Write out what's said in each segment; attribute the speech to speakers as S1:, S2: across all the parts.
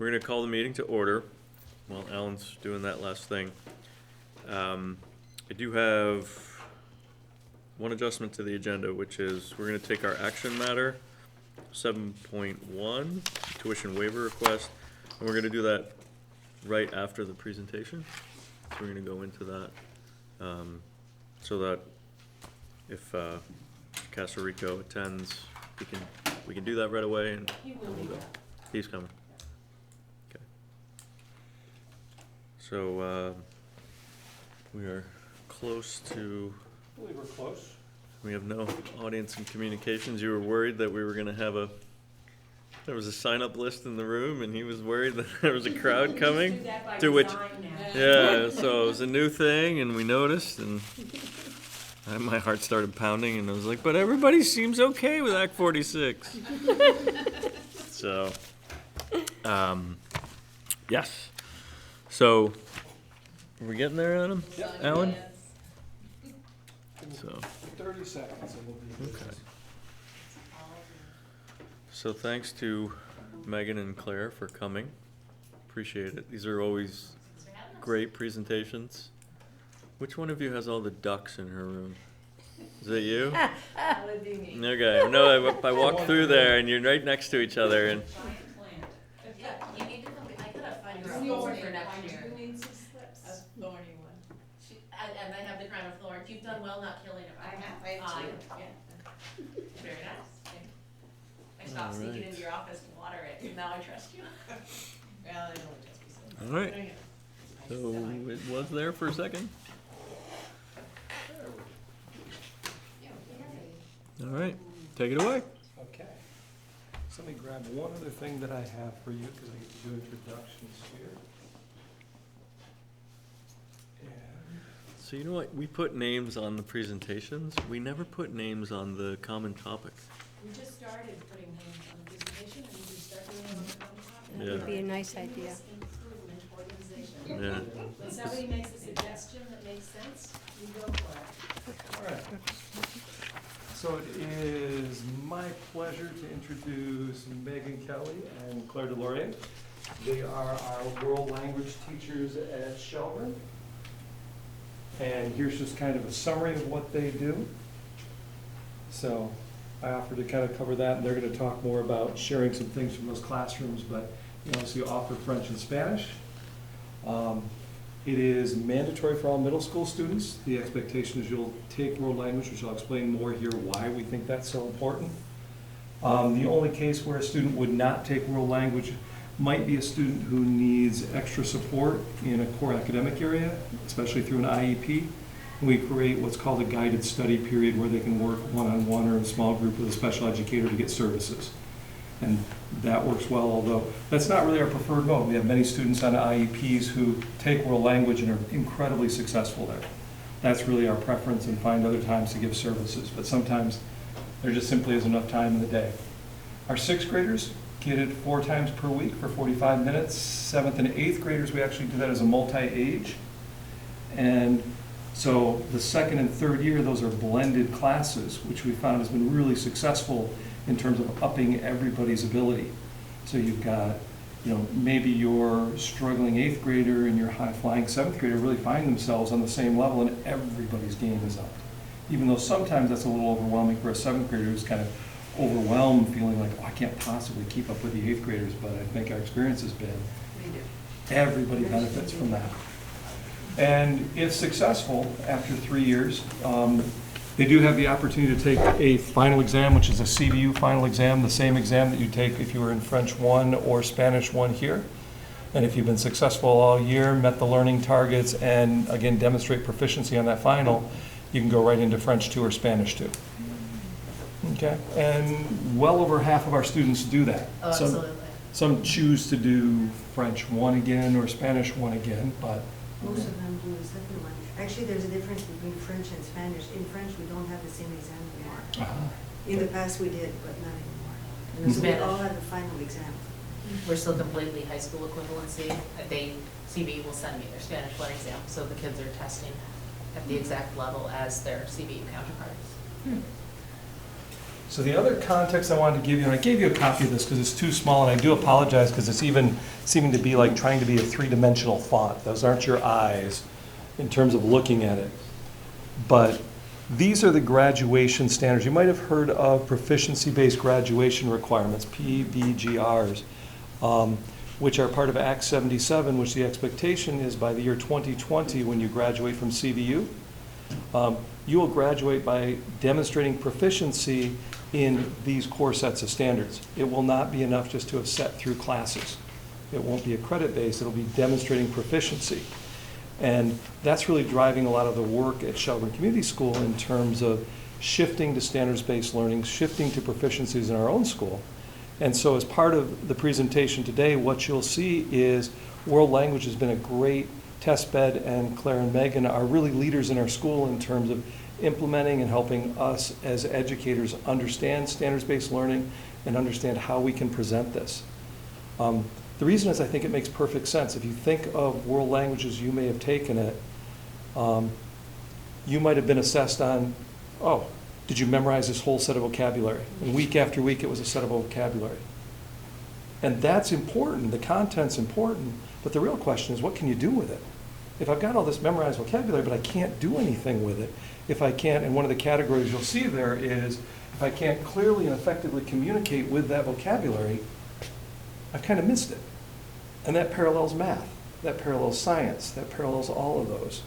S1: we're going to call the meeting to order while Alan's doing that last thing. I do have one adjustment to the agenda, which is we're going to take our action matter, 7.1, tuition waiver request, and we're going to do that right after the presentation. So we're going to go into that so that if Casa Rico attends, we can do that right away. And
S2: He will be back.
S1: He's coming. Okay. So we are close to.
S3: I believe we're close.
S1: We have no audience and communications. You were worried that we were going to have there was a sign-up list in the room, and he was worried that there was a crowd coming. To which, yeah, so it was a new thing, and we noticed, and my heart started pounding, and I was like, but everybody seems okay with Act 46. So, yes. So, are we getting there, Adam?
S3: Yep.
S1: Alan?
S3: In
S1: So.
S3: 30 seconds and we'll be good.
S1: Okay. So thanks to Megan and Claire for coming. Appreciate it. These are always great presentations. Which one of you has all the ducks in her room? Is it you?
S2: That would be me.
S1: Okay. No, I walked through there and you're right next to each other. And
S2: Giant plant.
S4: Yeah, you need to come, I gotta find
S2: It's
S4: her a
S2: thorny.
S4: thorn for next
S2: I
S4: year.
S2: do need some slips.
S4: A thorny one. And I have the crown of thorns, you've done well not killing it.
S2: I have two.
S4: Yeah. Very nice. I stopped
S1: All right.
S4: sneaking into your office to water it, and now I trust you.
S2: Well, I know it does be so.
S1: all right. So it was there for a second. All right. Take it away.
S3: Okay. So let me grab one other thing that I have for you because I get to do introductions here. And
S1: So you know what? We put names on the presentations. We never put names on the common topic.
S2: We just started putting names on the presentation, and we can start doing it on the common topic.
S1: That would
S5: be a nice idea.
S2: Continuous improvement organization.
S1: Yeah.
S2: When somebody makes a suggestion that makes sense, you go for it.
S3: all right. So it is my pleasure to introduce Megan Kelly and Claire Delorier. They are our world language teachers at Shelburne. And here's just kind of a summary of what they do. So I offer to kind of cover that, and they're going to talk more about sharing some things from those classrooms, but you obviously offer French and Spanish. It is mandatory for all middle school students. The expectation is you'll take world language, which I'll explain more here why we think that's so important. The only case where a student would not take world language might be a student who needs extra support in a core academic area, especially through an IEP. We create what's called a guided study period where they can work one-on-one or in a small group with a special educator to get services. And that works well, although that's not really our preferred mode. We have many students on IEPs who take world language and are incredibly successful there. That's really our preference, and find other times to give services. But sometimes there just simply isn't enough time in the day. Our sixth graders get it 4 times per week for 45 minutes. Seventh and eighth graders, we actually do that as a multi-age. And so the second and third year, those are blended classes, which we found has been really successful in terms of upping everybody's ability. So you've got, maybe your struggling eighth grader and your high-flying seventh grader really find themselves on the same level, and everybody's game is up. Even though sometimes that's a little overwhelming for a seventh grader who's kind of overwhelmed, feeling like, I can't possibly keep up with the eighth graders, but I think our experience has been everybody benefits from that. And if successful, after 3 years, they do have the opportunity to take a final exam, which is a CBU final exam, the same exam that you take if you were in French 1 or Spanish 1 here. And if you've been successful all year, met the learning targets, and again, demonstrate proficiency on that final, you can go right into French 2 or Spanish 2. Okay, and well over half of our students do that.
S4: Oh, absolutely.
S3: Some choose to do French 1 again or Spanish 1 again, but
S5: Most of them do the second one. Actually, there's a difference between French and Spanish. In French, we don't have the same exam anymore. In the past, we did, but not anymore. And so we
S4: Spanish.
S5: all have the final exam.
S4: We're still completely high school equivalency. CBE will send me their Spanish 1 exam, so the kids are testing at the exact level as their CBE counterparts.
S3: So the other context I wanted to give you, and I gave you a copy of this because it's too small, and I do apologize because it's even seeming to be like trying to be a three-dimensional font. Those aren't your eyes in terms of looking at it. But these are the graduation standards. You might have heard of proficiency-based graduation requirements, PBGRs, which are part of Act 77, which the expectation is by the year 2020, when you graduate from CVU, you will graduate by demonstrating proficiency in these core sets of standards. It will not be enough just to have sat through classes. It won't be a credit-based, it'll be demonstrating proficiency. And that's really driving a lot of the work at Shelburne Community School in terms of shifting to standards-based learning, shifting to proficiencies in our own school. And so as part of the presentation today, what you'll see is world language has been a great test bed, and Claire and Megan are really leaders in our school in terms of implementing and helping us as educators understand standards-based learning and understand how we can present this. The reason is I think it makes perfect sense. If you think of world languages you may have taken it, you might have been assessed on, oh, did you memorize this whole set of vocabulary? And week after week it was a set of vocabulary. And that's important, the content's important, but the real question is what can you do with it? If I've got all this memorized vocabulary but I can't do anything with it, if I can't, and one of the categories you'll see there is, if I can't clearly and effectively communicate with that vocabulary, I've kind of missed it. And that parallels math, that parallels science, that parallels all of those.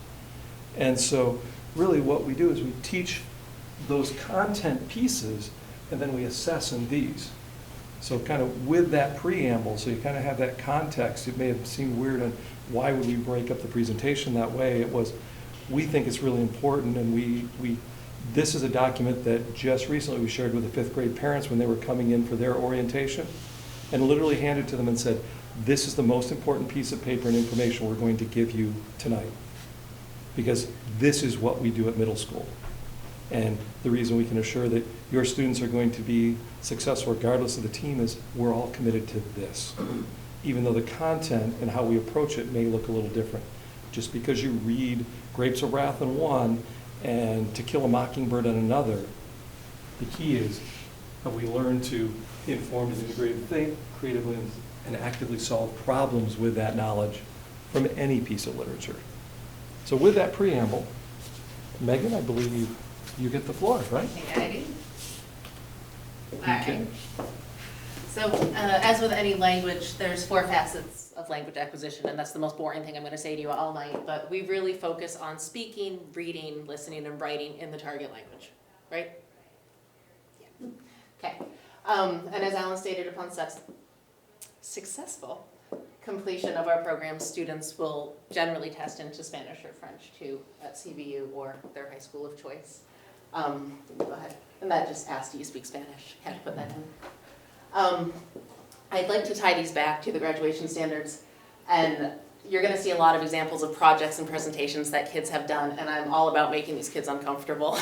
S3: And so really what we do is we teach those content pieces and then we assess in these. So kind of with that preamble, so you kind of have that context. It may have seemed weird and why would we break up the presentation that way? It was, we think it's really important, and this is a document that just recently we shared with the 5th grade parents when they were coming in for their orientation, and literally handed to them and said, this is the most important piece of paper and information we're going to give you tonight, because this is what we do at middle school. And the reason we can assure that your students are going to be successful regardless of the team is we're all committed to this. Even though the content and how we approach it may look a little different. Just because you read Grapes of Wrath on one and To Kill a Mockingbird on another, the key is have we learned to inform and integrate and think creatively and actively solve problems with that knowledge from any piece of literature. So with that preamble, Megan, I believe you get the floor, right?
S4: I think I do.
S3: Okay.
S4: All right. So as with any language, there's 4 facets of language acquisition, and that's the most boring thing I'm going to say to you all night, but we really focus on speaking, reading, listening, and writing in the target language, right? Yeah. Okay. And as Alan stated, upon successful completion of our program, students will generally test into Spanish or French too at CVU or their high school of choice. Go ahead. And that just asked, do you speak Spanish? Had to put that in. I'd like to tie these back to the graduation standards, and you're going to see a lot of examples of projects and presentations that kids have done, and I'm all about making these kids uncomfortable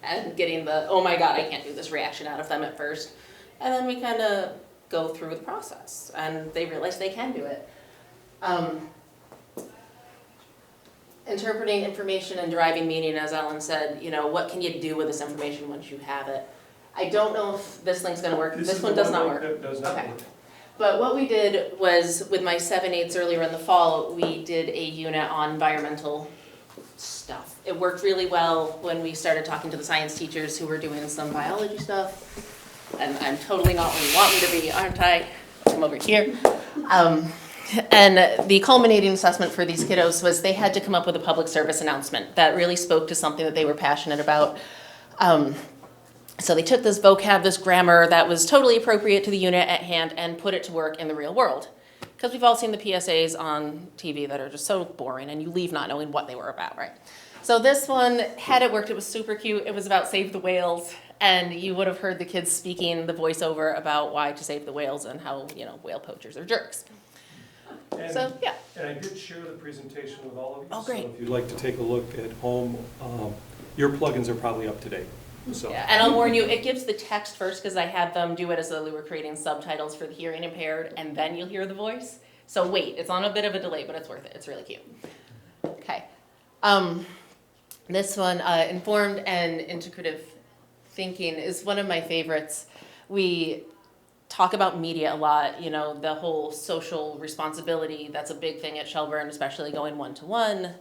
S4: and getting the, oh my God, I can't do this reaction out of them at first. And then we kind of go through the process, and they realize they can do it. Interpreting information and deriving meaning, as Alan said, you know, what can you do with this information once you have it? I don't know if this link's going to work. This one does not work.
S3: Does not work.
S4: But what we did was, with my 7/8s earlier in the fall, we did a unit on environmental stuff. It worked really well when we started talking to the science teachers who were doing some biology stuff. And I'm totally not where you want me to be, aren't I? I'm over here. And the culminating assessment for these kiddos was they had to come up with a public service announcement that really spoke to something that they were passionate about. So they took this vocab, this grammar that was totally appropriate to the unit at hand and put it to work in the real world. Because we've all seen the PSAs on TV that are just so boring and you leave not knowing what they were about, right? So this one, had it worked, it was super cute. It was about Save the Whales. And you would have heard the kids speaking the voiceover about why to save the whales and how, you know, whale poachers are jerks.
S3: And,
S4: So, yeah.
S3: And I did share the presentation with all of you.
S4: Oh, great.
S3: So if you'd like to take a look at home, your plugins are probably up to date. So.
S4: Yeah, and I'll warn you, it gives the text first because I had them do it as though we were creating subtitles for the hearing impaired, and then you'll hear the voice. So wait, it's on a bit of a delay, but it's worth it. It's really cute. Okay. This one, informed and integrative thinking is one of my favorites. We talk about media a lot, you know, the whole social responsibility. That's a big thing at Shelburne, especially going one-to-one.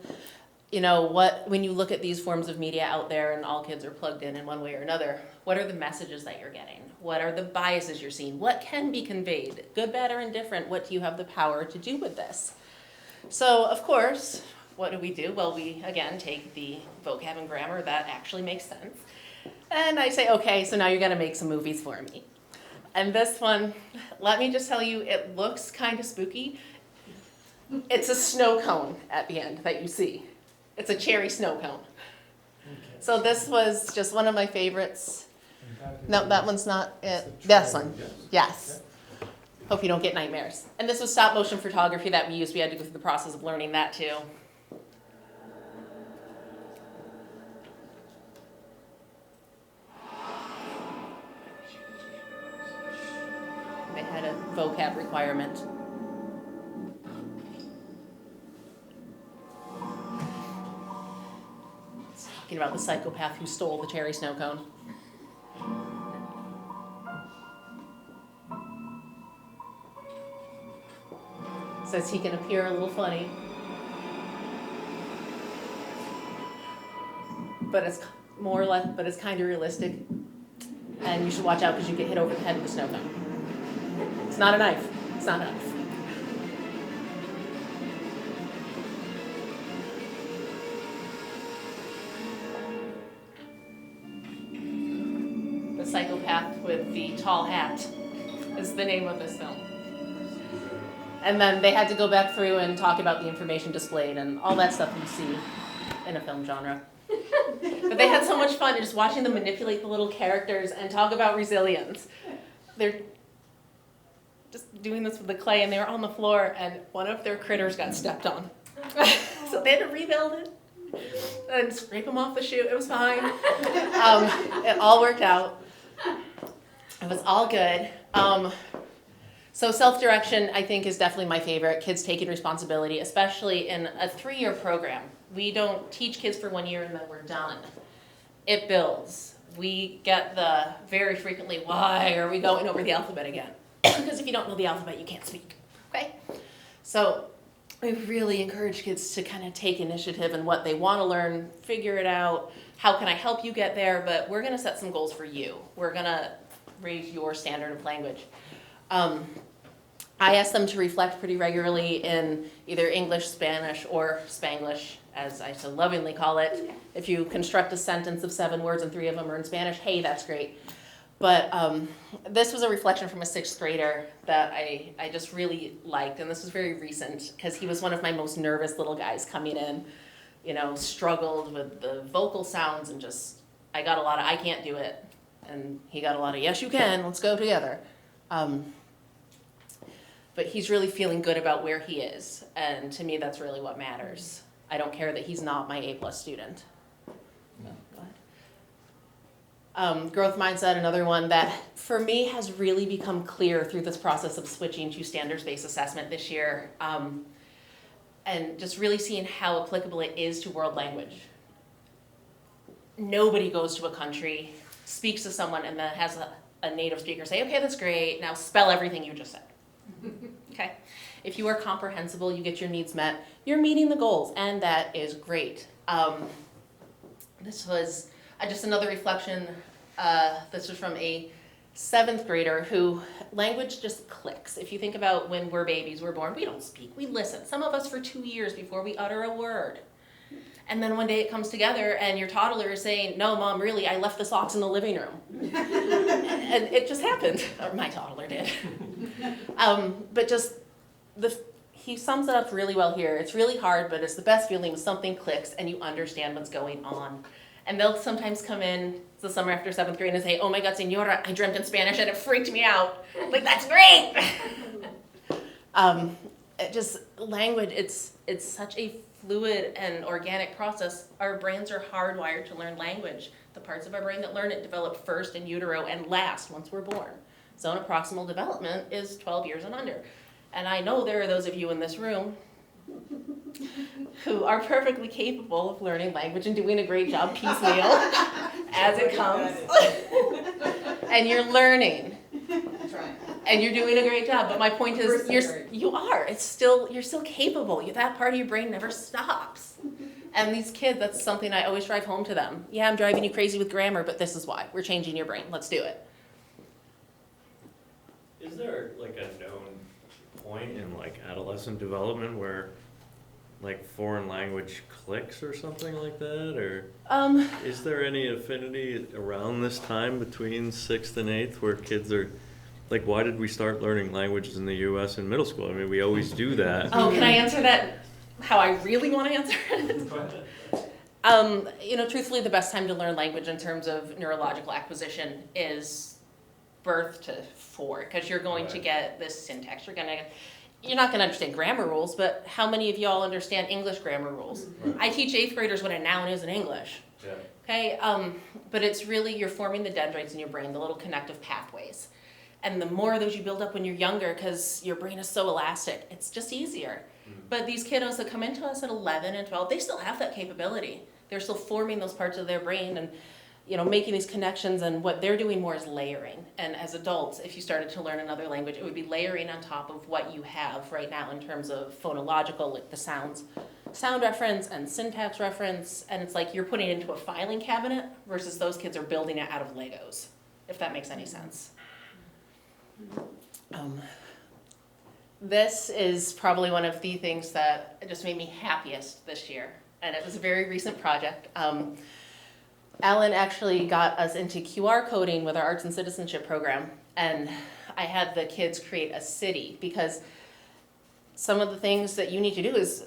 S4: You know, when you look at these forms of media out there and all kids are plugged in one way or another, what are the messages that you're getting? What are the biases you're seeing? What can be conveyed? Good, bad, or indifferent? What do you have the power to do with this? So, of course, what do? Well, we, again, take the vocab and grammar that actually makes sense. And I say, okay, so now you're gonna make some movies for me. And this one, let me just tell you, it looks kind of spooky. It's a snow cone at the end that you see. It's a cherry snow cone. So this was just one of my favorites. No, that one's not it. This one, yes. Hope you don't get nightmares. And this was stop motion photography that we used. We had to go through the process of learning that too. They had a vocab requirement. It's talking about the psychopath who stole the cherry snow cone. Says he can appear a little funny, but it's more or less, but it's kind of realistic. And you should watch out because you get hit over the head with a snow cone. It's not a knife. It's not a knife. The Psychopath with the Tall Hat is the name of this film. And then they had to go back through and talk about the information displayed and all that stuff you see in a film genre. But they had so much fun just watching them manipulate the little characters and talk about resilience. They're just doing this with the clay, and they were on the floor, and one of their critters got stepped on. So they had to rebuild it and scrape them off the shoe. It was fine. It all worked out. It was all good. So self-direction, I think, is definitely my favorite. Kids taking responsibility, especially in a 3-year program. We don't teach kids for 1 year and then we're done. It builds. We get the very frequently, why are we going over the alphabet again? Because if you don't know the alphabet, you can't speak, okay? So we really encourage kids to kind of take initiative in what they want to learn, figure it out. How can I help you get there? But we're going to set some goals for you. We're going to raise your standard of language. I ask them to reflect pretty regularly in either English, Spanish, or Spanglish, as I so lovingly call it. If you construct a sentence of 7 words and 3 of them are in Spanish, hey, that's great. But this was a reflection from a 6th grader that I just really liked, and this was very recent because he was one of my most nervous little guys coming in, you know, struggled with the vocal sounds and just, I got a lot of I can't do it, and he got a lot of yes you can, let's go together. But he's really feeling good about where he is, and to me that's really what matters. I don't care that he's not my A+ student. No, go ahead. Growth mindset, another one that for me has really become clear through this process of switching to standards-based assessment this year, and just really seeing how applicable it is to world language. Nobody goes to a country, speaks to someone, and then has a native speaker say, okay, that's great, now spell everything you just said. Okay? If you are comprehensible, you get your needs met, you're meeting the goals, and that is great. This was just another reflection. This was from a 7th grader who language just clicks. If you think about when we're babies, we're born, we don't speak, we listen. Some of us for 2 years before we utter a word. And then one day it comes together and your toddler is saying, no, Mom, really, I left the socks in the living room. And it just happened, or my toddler did. But just, he sums it up really well here. It's really hard, but it's the best feeling when something clicks and you understand what's going on. And they'll sometimes come in the summer after 7th grade and say, oh my God, Senora, I dreamt in Spanish and it freaked me out. Like, that's great. Language, it's such a fluid and organic process. Our brains are hardwired to learn language. The parts of our brain that learn it develop first in utero and last once we're born. Zone of proximal development is 12 years and under. And I know there are those of you in this room who are perfectly capable of learning language and doing a great job piecemeal as it comes. And you're learning. And you're doing a great job. But my point is, you're still capable. That part of your brain never stops. And these kids, that's something I always drive home to them. Yeah, I'm driving you crazy with grammar, but this is why. We're changing your brain. Let's do it.
S1: Is there like a known point in like adolescent development where like foreign language clicks or something like that, or is there any affinity around this time between 6th and 8th where kids are like, why did we start learning languages in the U.S. in middle school? I mean, we always do that.
S4: Oh, can I answer that how I really want to answer it?
S3: Go ahead.
S4: Truthfully, the best time to learn language in terms of neurological acquisition is birth to 4, because you're going to get this syntax. You're not going to understand grammar rules, but how many of y'all understand English grammar rules?
S1: Right.
S4: I teach 8th graders what a noun is in English.
S1: Yeah.
S4: Okay, but it's really, you're forming the dendrites in your brain, the little connective pathways. And the more of those you build up when you're younger, because your brain is so elastic, it's just easier. But these kiddos that come into us at 11 and 12, they still have that capability. They're still forming those parts of their brain and making these connections, and what they're doing more is layering. And as adults, if you started to learn another language, it would be layering on top of what you have right now in terms of phonological, like the sound reference and syntax reference, and it's like you're putting it into a filing cabinet versus those kids are building it out of Legos, if that makes any sense. This is probably one of the things that just made me happiest this year, and it was a very recent project. Alan actually got us into QR coding with our Arts and Citizenship program, and I had the kids create a city, because some of the things that you need to do is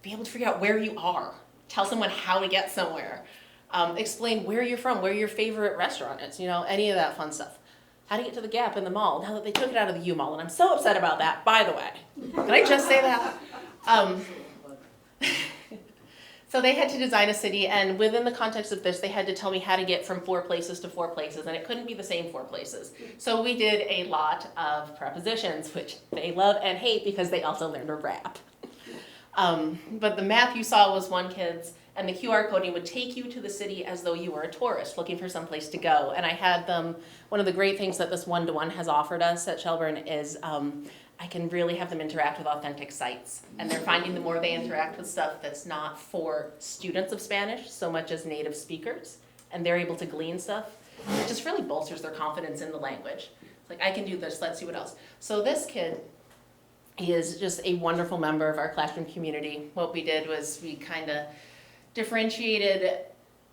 S4: be able to figure out where you are, tell someone how to get somewhere, explain where you're from, where your favorite restaurant is, any of that fun stuff. How to get to the Gap in the mall, now that they took it out of the U Mall, and I'm so upset about that, by the way. Can I just say that? So they had to design a city, and within the context of this, they had to tell me how to get from 4 places to 4 places, and it couldn't be the same 4 places. So we did a lot of prepositions, which they love and hate because they also learned to rap. But the map you saw was one kid's, and the QR coding would take you to the city as though you were a tourist looking for some place to go. And I had them, one of the great things that this one-to-one has offered us at Shelburne is I can really have them interact with authentic sites. And they're finding the more they interact with stuff that's not for students of Spanish so much as native speakers, and they're able to glean stuff, it just really bolsters their confidence in the language. It's like, I can do this, let's see what else. So this kid, he is just a wonderful member of our classroom community. What we did was we kind of differentiated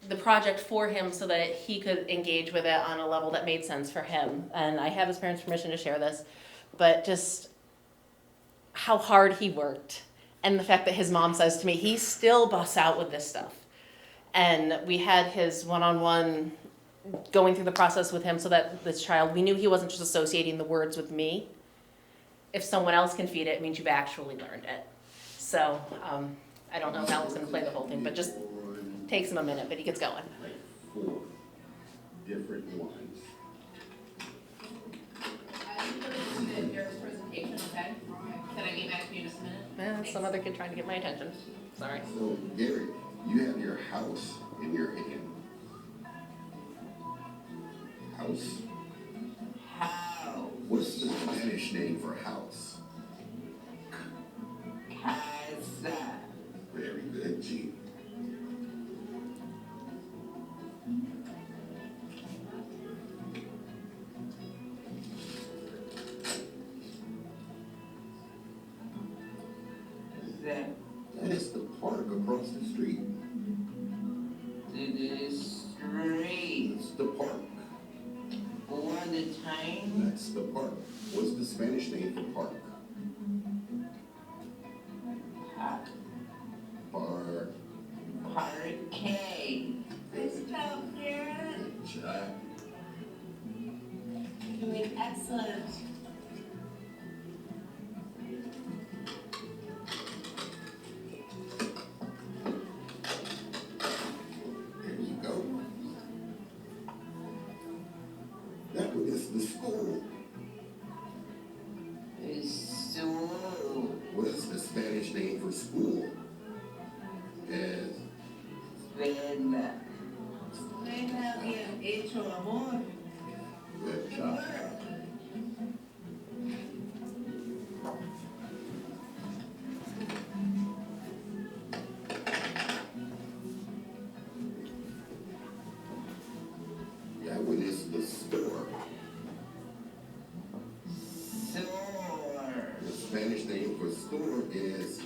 S4: the project for him so that he could engage with it on a level that made sense for him. And I have his parents' permission to share this, but just how hard he worked, and the fact that his mom says to me, he still busts out with this stuff. And we had his one-on-one going through the process with him so that this child, we knew he wasn't just associating the words with me. If someone else can feed it, it means you've actually learned it. So I don't know if Alan's going to play the whole thing, but just takes him a minute, but he gets going.
S6: 4 different ones.
S4: Presentation, okay? Can I get back to you in just a minute? Some other kid trying to get my attention. Sorry.
S6: So, Gary, you have your house in your hand. House?
S7: House.
S6: What's the Spanish name for house?
S7: Casa.
S6: Very good, G. That is the park across the street.
S7: The street.
S6: That's the park.
S7: Or the time.
S6: That's the park. What's the Spanish name for park? Park.
S7: Parquet. Good job, Karen.
S6: Good job.
S7: Doing excellent.
S6: There you go. That one is the school.
S7: School.
S6: What is the Spanish name for school? es
S7: Suena. Suena bien hecho, amor.
S6: good job. That one is the store.
S7: Sore.
S6: The Spanish name for store is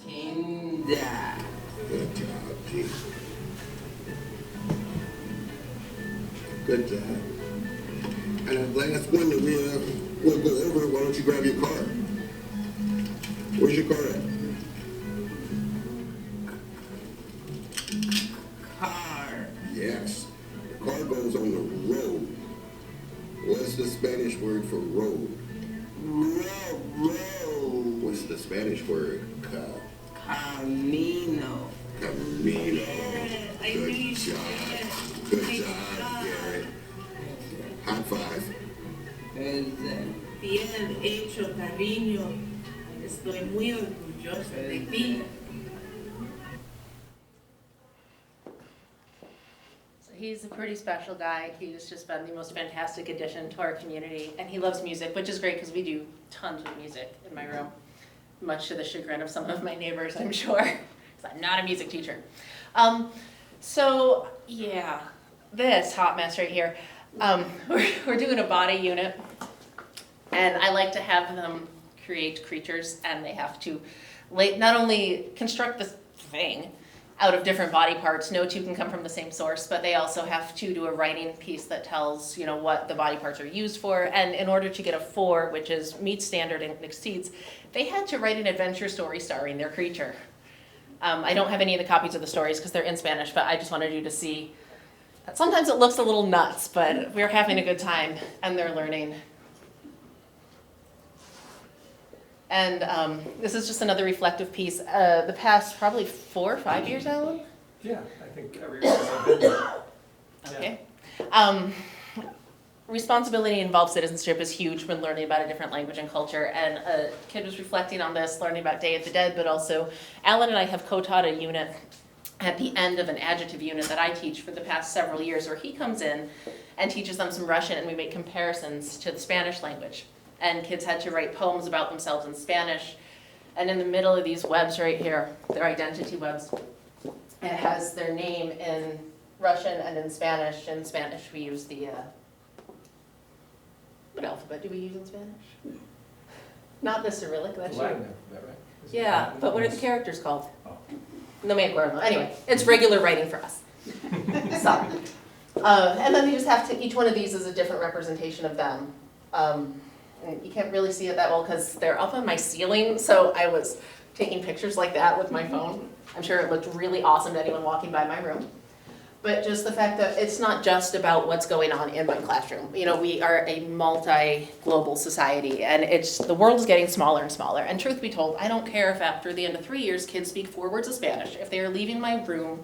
S7: Tienda.
S6: Good job, G. Good job. And the last one that we'll go over, why don't you grab your car? Where's your car at?
S7: Car.
S6: Yes. The car goes on the road. What's the Spanish word for road?
S7: Road.
S6: What's the Spanish word?
S7: Camino.
S6: Camino.
S7: I
S6: Good
S7: really
S6: job.
S7: did.
S6: Good
S7: Nice
S6: job,
S7: job.
S6: Garrett. High five.
S7: Bien hecho, cariño. Estoy muy orgulloso de ti.
S4: So he's a pretty special guy. He's just been the most fantastic addition to our community, and he loves music, which is great because we do tons of music in my room, much to the chagrin of some of my neighbors, I'm sure, because I'm not a music teacher. So yeah, this hot mess right here. We're doing a body unit, and I like to have them create creatures, and they have to not only construct this thing out of different body parts. No two can come from the same source, but they also have to do a writing piece that tells, you know, what the body parts are used for. And in order to get a 4, which is meets standard and exceeds, they had to write an adventure story starring their creature. I don't have any of the copies of the stories because they're in Spanish, but I just wanted you to see. Sometimes it looks a little nuts, but we're having a good time and they're learning. And this is just another reflective piece. The past probably 4 or 5 years, Alan?
S3: Yeah, I think every year I've been there.
S4: Okay. Responsibility involved citizenship is huge when learning about a different language and culture. And a kid was reflecting on this, learning about Day of the Dead, but also Alan and I have co-taught a unit at the end of an adjective unit that I teach for the past several years, where he comes in and teaches them some Russian, and we make comparisons to the Spanish language. And kids had to write poems about themselves in Spanish. And in the middle of these webs right here, their identity webs, it has their name in Russian and in Spanish. In Spanish, we use the, what alphabet do we use in Spanish? Not the Cyrillic, that's you.
S3: Latin alphabet, right? Is it
S4: Yeah,
S3: Latin?
S4: but what are the characters called?
S3: Oh.
S4: No me acuerdo. Anyway, it's regular writing for us. So, and then you just have to, each one of these is a different representation of them. And you can't really see it that well because they're up on my ceiling, so I was taking pictures like that with my phone. I'm sure it looked really awesome to anyone walking by my room. But just the fact that it's not just about what's going on in my classroom. You know, we are a multi-global society, and the world is getting smaller and smaller. And truth be told, I don't care if after the end of 3 years kids speak 4 words of Spanish. If they are leaving my room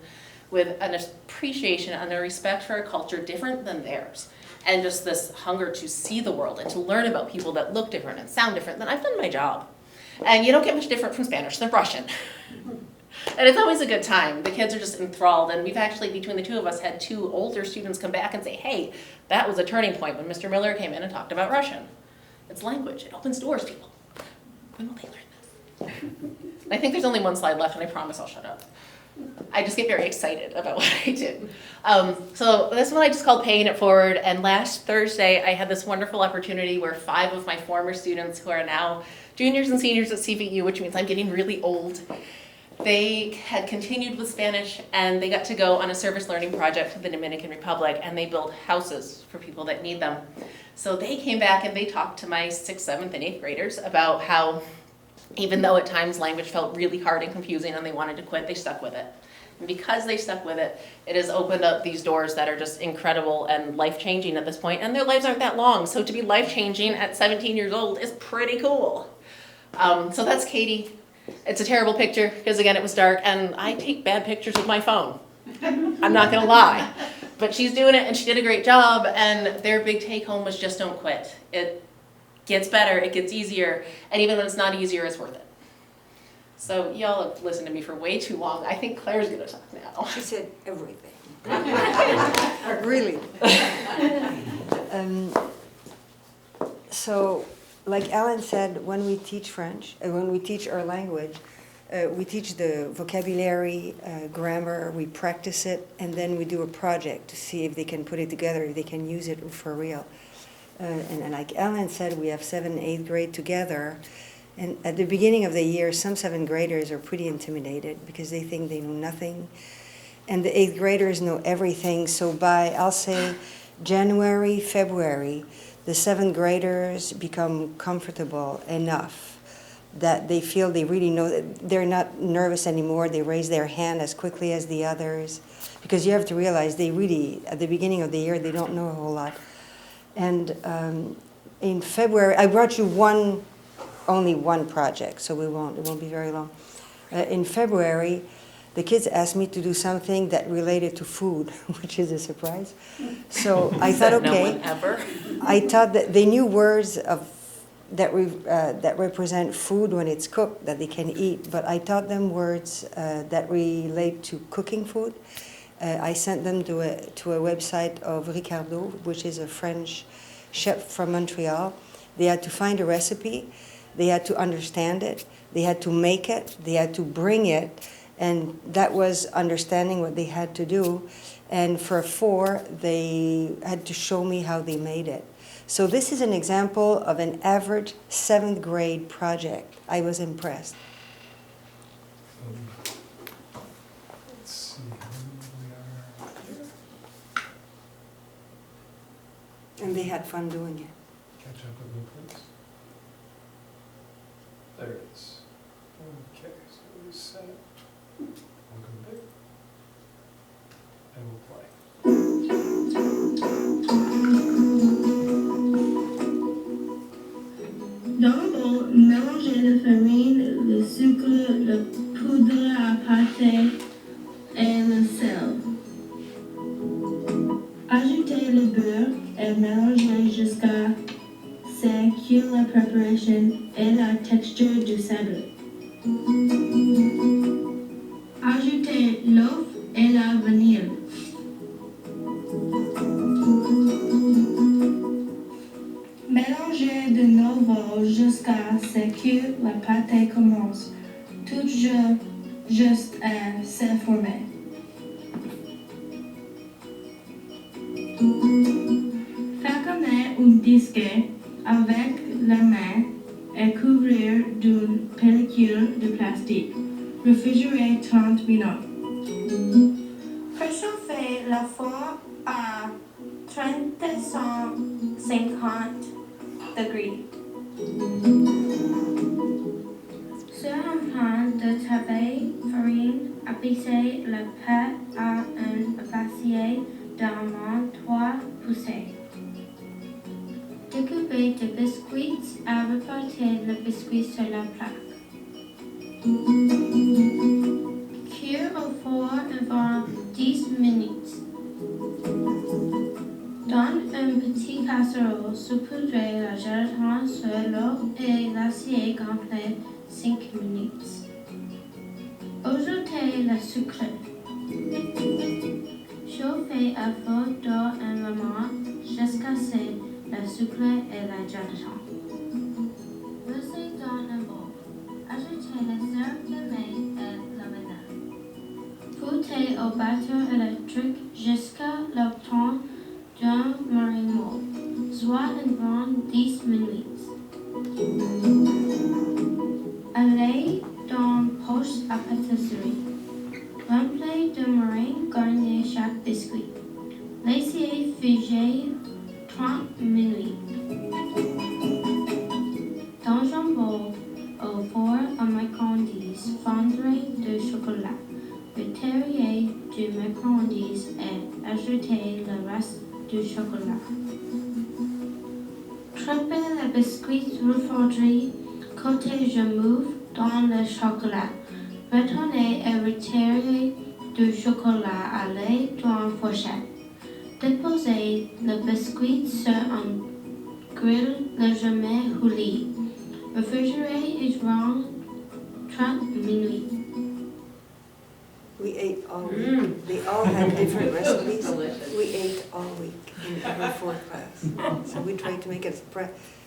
S4: with an appreciation and a respect for a culture different than theirs, and just this hunger to see the world and to learn about people that look different and sound different, then I've done my job. And you don't get much different from Spanish than Russian. And it's always a good time. The kids are just enthralled, and we've actually, between the two of us, had 2 older students come back and say, hey, that was a turning point when Mr. Miller came in and talked about Russian. It's language, it opens doors, people. When will they learn this? And I think there's only 1 slide left, and I promise I'll shut up. I just get very excited about what I do. So this one I just called Paying It Forward, and last Thursday I had this wonderful opportunity where 5 of my former students, who are now juniors and seniors at CVU, which means I'm getting really old, they had continued with Spanish, and they got to go on a service learning project to the Dominican Republic, and they build houses for people that need them. So they came back and they talked to my 6th, 7th, and 8th graders about how, even though at times language felt really hard and confusing and they wanted to quit, they stuck with it. And because they stuck with it, it has opened up these doors that are just incredible and life-changing at this point, and their lives aren't that long, so to be life-changing at 17 years old is pretty cool. So that's Katie. It's a terrible picture, because again, it was dark, and I take bad pictures with my phone. I'm not gonna lie. But she's doing it, and she did a great job, and their big take-home was just don't quit. It gets better, it gets easier, and even when it's not easier, it's worth it. So y'all have listened to me for way too long. I think Claire's gonna talk now.
S5: She said everything. Really. So, like Alan said, when we teach French, when we teach our language, we teach the vocabulary, grammar, we practice it, and then we do a project to see if they can put it together, if they can use it for real. And like Alan said, we have 7th and 8th grade together. And at the beginning of the year, some 7th graders are pretty intimidated because they think they know nothing. And the 8th graders know everything. So by, I'll say, January, February, the 7th graders become comfortable enough that they feel they really know that they're not nervous anymore. They raise their hand as quickly as the others. Because you have to realize they really, at the beginning of the year, they don't know a whole lot. And in February, I brought you only one project, so it won't be very long. In February, the kids asked me to do something that related to food, which is a surprise. So I thought, okay.
S4: No one ever.
S5: I thought that they knew words that represent food when it's cooked, that they can eat, but I taught them words that relate to cooking food. I sent them to a website of Ricardo, which is a French chef from Montreal. They had to find a recipe, they had to understand it, they had to make it, they had to bring it, and that was understanding what they had to do. And for 4, they had to show me how they made it. So this is an example of an average 7th grade project. I was impressed.
S3: Let's see, how many we are here.
S5: And they had fun doing it.
S3: Catch up with me, please. There it is. Okay, so we set it. Welcome back. And we'll play.
S8: Dans le bol, mélangez la farine, le sucre, la poudre à pâté et le sel. Ajoutez le beurre et mélangez jusqu'à ce que la préparation ait la texture du sable. Ajoutez l'œuf et la vanille. Mélangez de nouveau jusqu'à ce que la pâte commence toujours juste à se former. Façonnez un disque avec la main et couvrir d'une pellicule de plastique. Réfrigérer 30 minutes. Préchauffez la four à 350 degrés. Sur un pan de travail, farine, appliquez la pâte à un acier d'almond 3 poussées. Découpez des biscuits et reportez le biscuit sur la plaque. Cuire au four environ 10 minutes. Dans une petite casserole, saupoudrez la gelatin sur l'eau et l'acier gonflé 5 minutes. Ajoutez le sucre. Chauffez à feu d'eau un moment jusqu'à ce que le sucre et la gelatin. Versez dans un bol. Ajoutez le sirop de maïs et la vanille. Foutez au batteur électrique jusqu'à l'obtention d'un meringue molle, soit environ 10 minutes. Allez dans poche à pâtisserie. Remplissez de meringue, garnir chaque biscuit. Laissez figer 30 minutes. Dans un bol, au four à micro-ondes, fondrez du chocolat. Retirez du micro-ondes et ajoutez le reste du chocolat. Trempez le biscuit refroidi côté mauve dans le chocolat. Retournez et retirez du chocolat à l'aide d'une fourchette. Déposez le biscuit sur un grill légèrement roulé. Réfrigérez environ traite minuit.
S5: We ate all week. They all had different recipes. We ate all week in every fourth class. So we tried to make it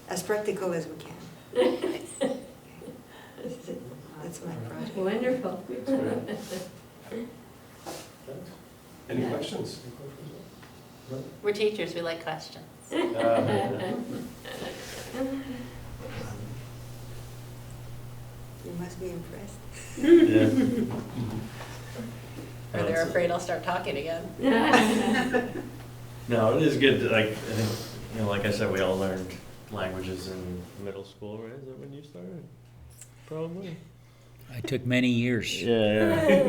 S5: as practical as we can. That's my project.
S9: Wonderful.
S3: Any questions?
S4: We're teachers, we like questions.
S5: You must be impressed.
S1: Yeah.
S4: Or they're afraid I'll start talking again.
S1: No, it is good. Like I think, you know, like I said, we all learned languages in middle school, right? Is that when you started? Probably.
S10: I took many years.
S1: Yeah.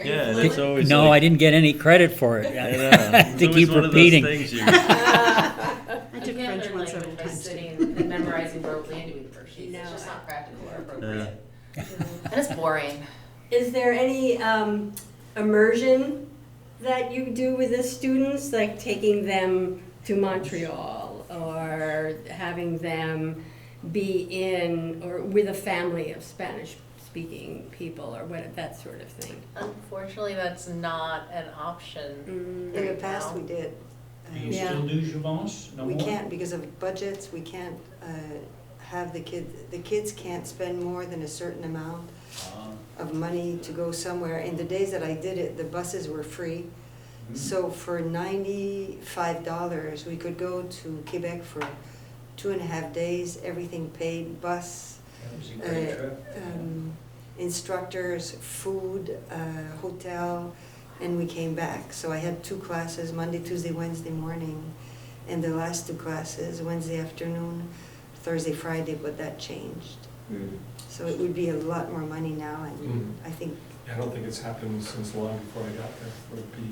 S1: Yeah, and it's always
S10: No, I
S1: like,
S10: didn't get any credit for it.
S1: I know.
S10: I have
S1: It's
S10: to
S1: always
S10: keep
S1: one of those
S10: repeating.
S1: things you-
S2: I took
S4: can't
S2: French
S4: learn
S2: one several
S4: language by
S2: times.
S4: sitting and memorizing verbally and doing worksheets.
S9: No.
S4: It's just not practical or appropriate.
S1: Yeah.
S4: And it's boring.
S9: Is there any immersion that you do with the students, like taking them to Montreal or having them be in or with a family of Spanish-speaking people or what, that sort of thing?
S4: Unfortunately, that's not an option.
S5: In the past, we did.
S10: Do you
S9: Yeah.
S10: still do Jouvence? No
S5: We
S10: more?
S5: can't, because of budgets, we can't have the kids can't spend more than a certain amount of money to go somewhere. In the days that I did it, the buses were free. So for $95, we could go to Quebec for 2.5 days, everything paid, bus,
S10: That was a great trip.
S5: instructors, food, hotel, and we came back. So I had 2 classes, Monday, Tuesday, Wednesday morning, and the last 2 classes, Wednesday afternoon, Thursday, Friday, but that changed. So it would be a lot more money now, and I think
S3: I don't think it's happened since long before I got there. It would be,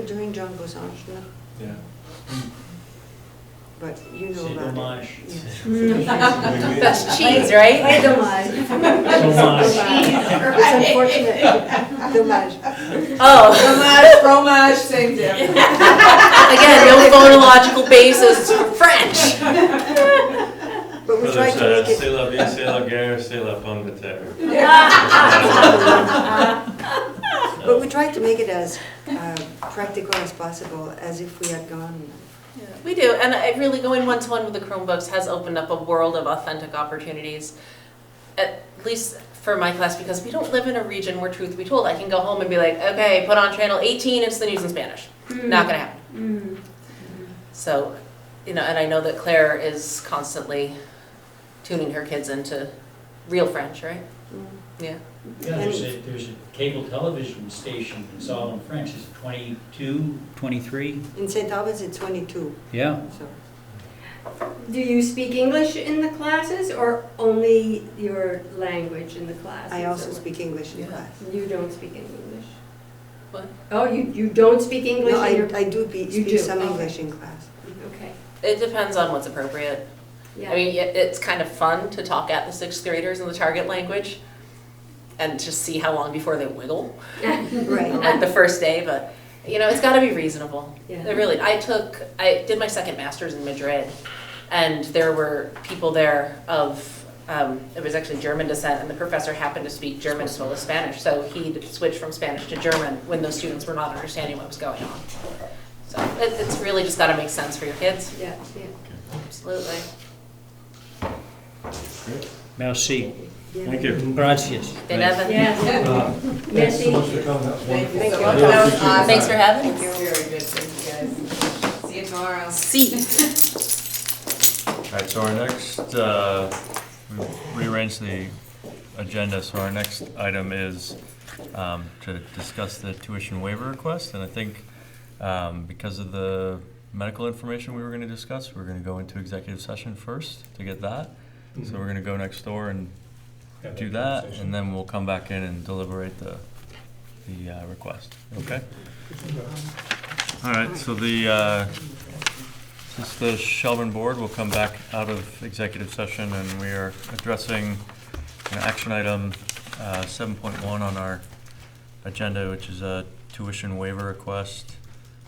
S5: during John Bosange, no?
S3: yeah.
S5: But you know
S10: C'est
S5: about
S10: dommage.
S5: it. Yes.
S4: That's cheese, right?
S9: Très dommage.
S10: Dommage.
S5: It's unfortunate. Dommage.
S4: Oh,
S2: Fromage, same difference.
S4: again, no phonological basis for French.
S5: But we tried to make
S1: C'est
S5: it,
S1: la vie, c'est la guerre, c'est la pomme de terre.
S5: but we tried to make it as practical as possible, as if we had gone.
S4: We do, and I really going one-to-one with the Chromebooks has opened up a world of authentic opportunities, at least for my class, because we don't live in a region where, truth be told, I can go home and be like, okay, put on channel 18, it's the news in Spanish. Not gonna happen. So, you know, and I know that Claire is constantly tuning her kids into real French, right? Yeah.
S10: Yeah, there's a cable television station, it's all in French, is it 22, 23?
S5: In St. Albans, it's 22,
S10: Yeah.
S5: so.
S9: Do you speak English in the classes or only your language in the classes?
S5: I also speak English in
S4: Yeah.
S5: class.
S9: You don't speak English?
S4: What?
S9: Oh, you don't speak English
S5: No,
S9: in your...
S5: I do
S9: You
S5: speak
S9: do,
S5: some
S9: okay.
S5: English in class.
S9: Okay,
S4: It depends on what's appropriate.
S9: yeah.
S4: I mean, it's kind of fun to talk at the 6th graders in the target language and just see how long before they wiggle.
S5: Right.
S4: Like the first day, but you know, it's got to be reasonable.
S9: Yeah.
S4: It really, I did my second master's in Madrid, and there were people there of, it was actually German descent, and the professor happened to speak German as well as Spanish, so he'd switch from Spanish to German when those students were not understanding what was going on. So it's really just got to make sense for your kids.
S9: Yeah, yeah.
S4: Absolutely.
S10: Merci.
S1: Thank you.
S10: Gracias.
S4: De nada.
S9: Yes.
S3: Thanks so much for coming. That was
S2: Thank you
S3: wonderful.
S2: so much.
S3: Yeah,
S2: That was
S3: appreciate your
S2: awesome.
S4: Thanks for having us.
S2: Very good, thank you guys. See you tomorrow.
S4: See.
S1: All right, so our next, we rearranged the agenda, so our next item is to discuss the tuition waiver request, and I think because of the medical information we were going to discuss, we're going to go into executive session first to get that. So we're going to go next door and do that, and then we'll come back in and deliberate the request, okay? All right, so since the Shelburne Board will come back out of executive session, and we are addressing an action item 7.1 on our agenda, which is a tuition waiver request.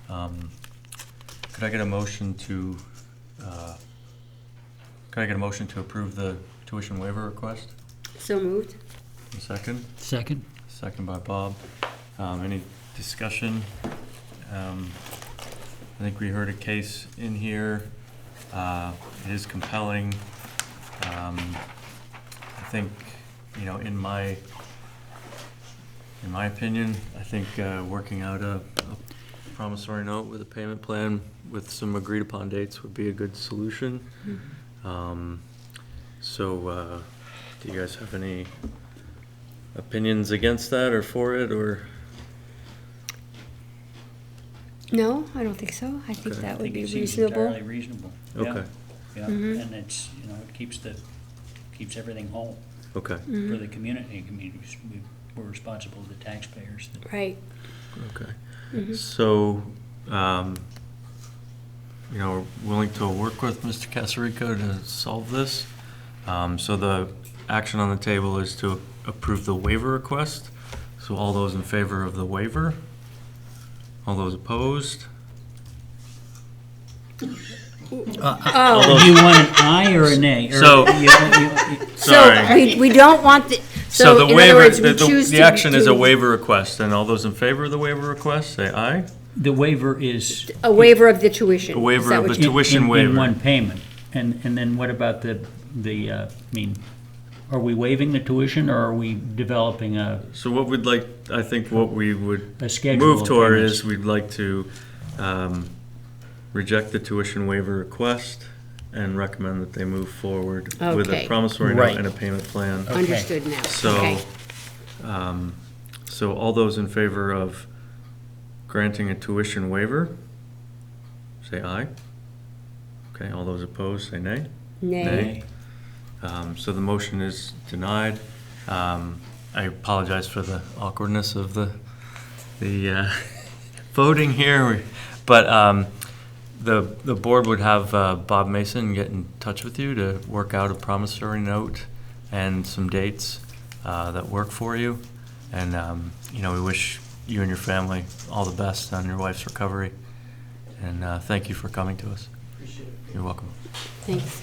S1: Could I get a motion to approve the tuition waiver request?
S9: So moved?
S1: A second?
S10: Second?
S1: Second by Bob. Any discussion? I think we heard a case in here. It is compelling. I think, you know, in my opinion, I think working out a promissory note with a payment plan with some agreed upon dates would be a good solution. So, do you guys have any opinions against that or for it, or?
S9: No, I don't think so. I think
S1: Okay.
S9: that
S10: I
S9: would
S10: think
S9: be
S10: it seems
S9: reasonable.
S10: entirely reasonable. Yeah,
S1: Okay,
S10: Yeah,
S9: Mhm.
S10: and it's, you know, it keeps everything whole
S1: okay,
S9: Mm-hmm.
S10: for the community. We're responsible to the taxpayers.
S9: Right.
S1: okay.
S9: Mhm.
S1: So, you know, we're willing to work with Mr. Casarico to solve this. So the action on the table is to approve the waiver request. So all those in favor of the waiver? All those opposed?
S10: Do you want an aye or a nay? Or
S1: So- Sorry.
S9: So we don't want the,
S1: So the
S9: in other
S1: waiver,
S9: words, we choose
S1: the
S9: to
S1: action is a
S9: do
S1: waiver request, and all those in favor of the waiver request, say aye.
S10: The waiver is.
S9: a waiver of the tuition.
S1: A waiver
S9: Is that
S1: of
S9: what
S1: the
S9: you-
S1: tuition
S10: in
S1: waiver.
S10: one payment. And then what about I mean, are we waiving the tuition, or are we developing a
S1: So what we'd like, I think what we would
S10: schedule
S1: move
S10: of
S1: toward
S10: payments?
S1: is we'd like to reject the tuition waiver request and recommend that they move forward with a
S9: Okay.
S1: promissory note
S10: Right.
S1: and a payment plan.
S10: Okay.
S9: Understood now.
S1: So,
S9: Okay.
S1: so all those in favor of granting a tuition waiver, say aye. Okay, all those opposed, say nay.
S9: Nay.
S1: So the motion is denied. I apologize for the awkwardness of the voting here, but the board would have Bob Mason get in touch with you to work out a promissory note and some dates that work for you. And, you know, we wish you and your family all the best on your wife's recovery. And thank you for coming to us.
S3: Appreciate it.
S1: You're welcome.
S9: Thanks.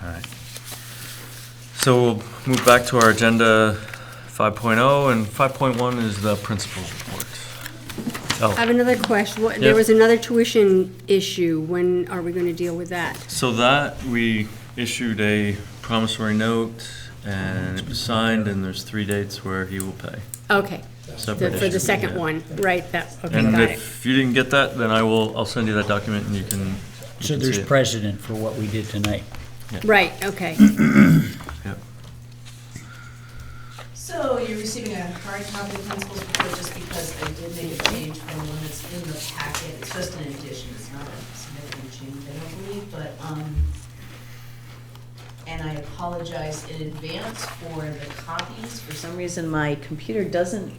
S1: All right. So we'll move back to our agenda 5.0, and 5.1 is the principal's report.
S9: I have another question.
S1: Yeah.
S9: There was another tuition issue. When are we going to deal with that?
S1: So that, we issued a promissory note, and it was signed, and there's 3 dates where he will pay.
S9: Okay.
S1: Separate
S9: For the
S1: issues,
S9: second
S1: yeah.
S9: one, right, that, okay,
S1: And
S9: got it.
S1: if you didn't get that, then I'll send you that document, and you can
S10: So
S1: can
S10: there's
S1: see it.
S10: precedent for what we did tonight.
S9: Right, okay.
S1: Yep.
S2: So you're receiving a hard copy of the principal's report just because I did make a change from one that's in the packet. It's just an addition, it's not a significant change, I don't believe, but, and I apologize in advance for the copies. For some reason, my computer doesn't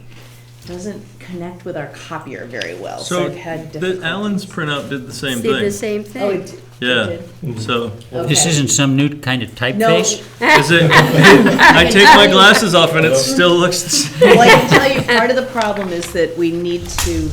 S2: connect with our copier very well, so
S1: So
S2: I've had
S1: the
S2: difficulties.
S1: Allen's printout did the same
S9: Did the
S1: thing.
S9: same
S2: Oh,
S9: thing.
S2: it did?
S1: Yeah,
S2: It
S1: so,
S2: did?
S10: This
S2: Okay.
S10: isn't some new kind of
S2: No,
S10: typeface?
S1: is it, I take my glasses off and it still looks the same.
S2: well, I can tell you, part of the problem is that we need to,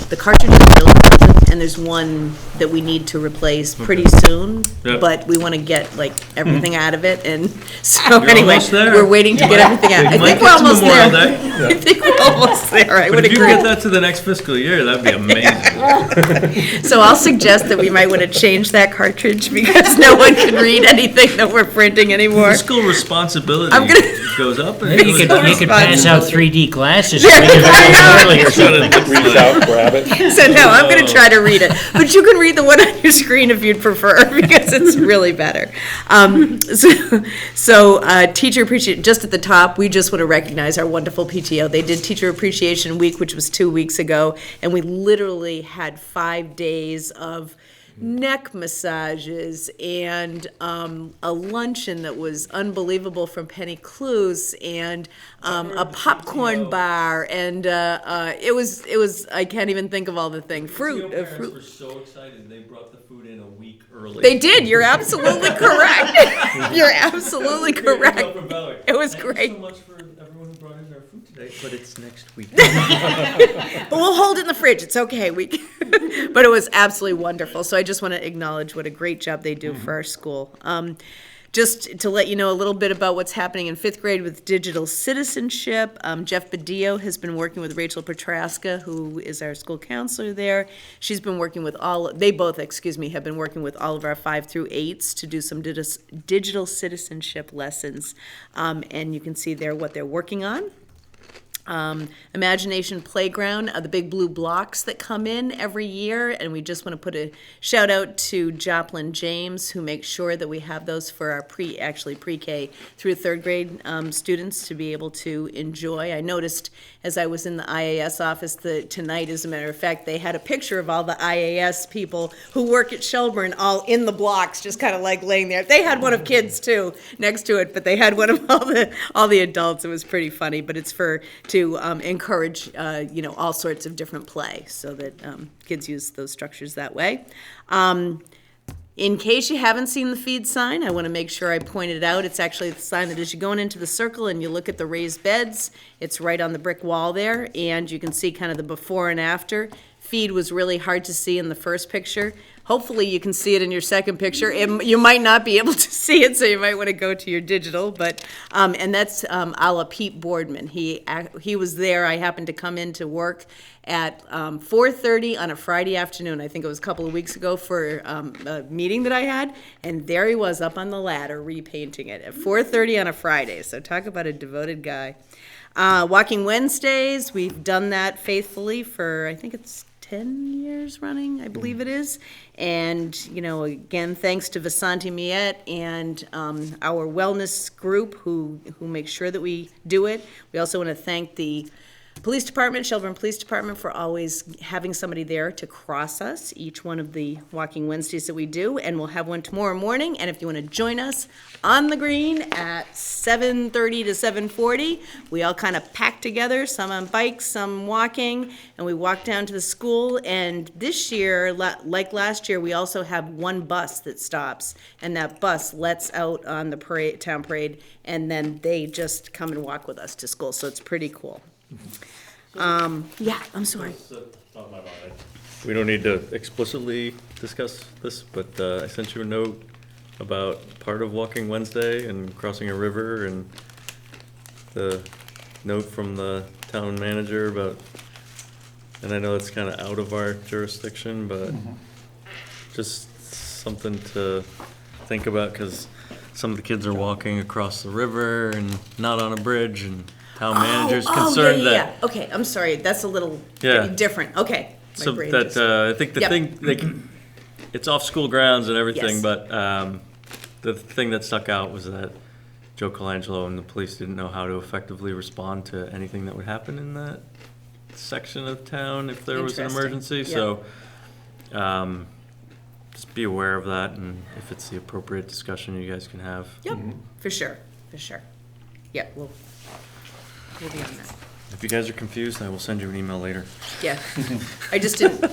S2: the cartridge is still present, and there's one that we need to replace pretty soon,
S1: Yep.
S2: but we want to get, like, everything out of it, and so
S1: You're
S2: anyway,
S1: almost there.
S2: we're waiting to get everything out.
S1: You
S2: I
S1: might
S2: think
S1: get
S2: we're
S1: to
S2: almost
S1: Memorial
S2: there.
S1: Day.
S2: I think we're almost there, I
S1: But
S2: would
S1: if you
S2: agree.
S1: get that to the next fiscal year, that'd be amazing.
S2: So I'll suggest that we might want to change that cartridge, because no one can read anything that we're printing anymore.
S1: Fiscal responsibility
S2: I'm gonna-
S1: goes up and
S10: Maybe
S1: it
S10: you
S1: goes
S10: could
S1: down.
S10: pass out 3D glasses so we can read it early or something.
S3: Reach out, grab it.
S2: So no, I'm going to try to read it, but you can read the one on your screen if you'd prefer, because it's really better. Teacher appreciation, just at the top, we just want to recognize our wonderful PTO. They did Teacher Appreciation Week, which was 2 weeks ago, and we literally had 5 days of neck massages and a luncheon that was unbelievable from Penny Cluse, and a popcorn bar, and it was I can't even think of all the things. Fruit.
S1: Parents were so excited, they brought the food in a week early.
S2: They did. You're absolutely correct. You're absolutely correct. It was
S1: Thank you
S2: great.
S1: so much for everyone who brought in their food today. But it's next week.
S2: But we'll hold it in the fridge. It's okay. But it was absolutely wonderful. So I just want to acknowledge what a great job they do for our school. Just to let you know a little bit about what's happening in fifth grade with digital citizenship, Jeff Badillo has been working with Rachel Petraska, who is our school counselor there. She's been working with they both, have been working with all of our 5 through 8s to do some digital citizenship lessons. And you can see there what they're working on. Imagination Playground, the big blue blocks that come in every year, and we just want to put a shout out to Joplin James, who makes sure that we have those for our pre-K through third grade students to be able to enjoy. I noticed as I was in the IAS office tonight, as a matter of fact, they had a picture of all the IAS people who work at Shelburne all in the blocks, just kind of like laying there. They had one of kids too next to it, but they had one of all the adults. It was pretty funny, but it's to encourage, all sorts of different play so that kids use those structures that way. In case you haven't seen the feed sign, I want to make sure I point it out. It's actually the sign that as you're going into the circle and you look at the raised beds, it's right on the brick wall there, and you can see kind of the before and after. Feed was really hard to see in the first picture. Hopefully you can see it in your second picture. You might not be able to see it, so you might want to go to your digital. But and that's a la Pete Boardman. He was there. I happened to come in to work at 4:30 on a Friday afternoon. I think it was a couple of weeks ago for a meeting that I had, and there he was up on the ladder repainting it at 4:30 on a Friday. So talk about a devoted guy. Walking Wednesdays, we've done that faithfully for, I think it's 10 years running, I believe it is. And, again, thanks to Vasanti Miet and our wellness group who make sure that we do it. We also want to thank the Police Department, Shelburne Police Department, for always having somebody there to cross us each one of the Walking Wednesdays that we do, and we'll have one tomorrow morning. And if you want to join us on the green at 7:30 to 7:40, we all kind of pack together, some on bikes, some walking, and we walk down to the school. And this year, like last year, we also have one bus that stops, and that bus lets out on the town parade, and then they just come and walk with us to school. So it's pretty cool. Yeah, I'm sorry.
S1: We don't need to explicitly discuss this, but I sent you a note about part of Walking Wednesday and crossing a river, and the note from the town manager about, and I know it's kind of out of our jurisdiction, but just something to think about, because some of the kids are walking across the river and not on a bridge, and town manager's concerned that.
S2: Yeah. Okay, I'm sorry, that's a little different. Okay.
S1: So that, I think the thing, it's off school grounds and everything,
S2: Yes.
S1: but the thing that stuck out was that Joe Colangelo and the police didn't know how to effectively respond to anything that would happen in that section of town if there was an
S2: Interesting.
S1: emergency. So just be aware of that, and if it's the appropriate discussion you guys can have.
S2: Yep, for sure. Yeah, we'll be on that.
S1: If you guys are confused, I will send you an email later.
S2: Yeah, I just didn't,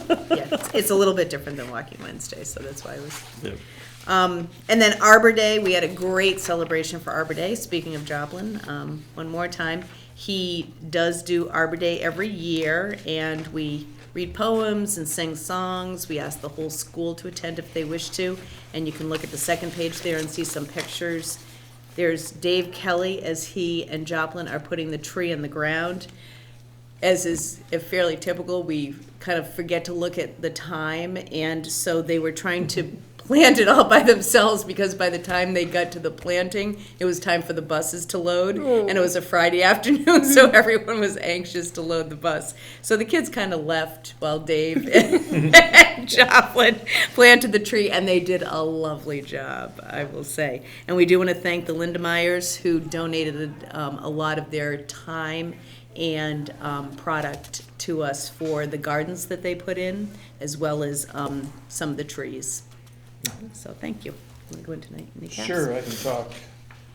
S2: it's a little bit different than Walking Wednesday, so that's why I was.
S1: Yep.
S2: And then Arbor Day, we had a great celebration for Arbor Day. Speaking of Joplin, one more time, he does do Arbor Day every year, and we read poems and sing songs. We ask the whole school to attend if they wish to, and you can look at the second page there and see some pictures. There's Dave Kelly as he and Joplin are putting the tree in the ground. As is fairly typical, we kind of forget to look at the time, and so they were trying to plant it all by themselves, because by the time they got to the planting, it was time for the buses to load, and it was a Friday afternoon, so everyone was anxious to load the bus. So the kids kind of left while Dave and Joplin planted the tree, and they did a lovely job, I will say. And we do want to thank the Lindemeyers, who donated a lot of their time and product to us for the gardens that they put in, as well as some of the trees. So thank you. Want to go into any caps?
S3: Sure, I can talk.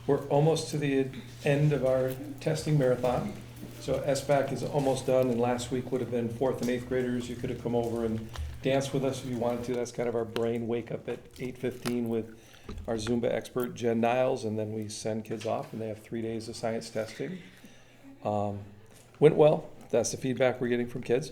S3: We're almost to the end of our testing marathon. So SBAC is almost done, and last week would have been 4th and 8th graders. You could have come over and danced with us if you wanted to. That's kind of our brain wake up at 8:15 with our Zumba expert, Jen Niles, and then we send kids off, and they have 3 days of science testing. went well. That's the feedback we're getting from kids.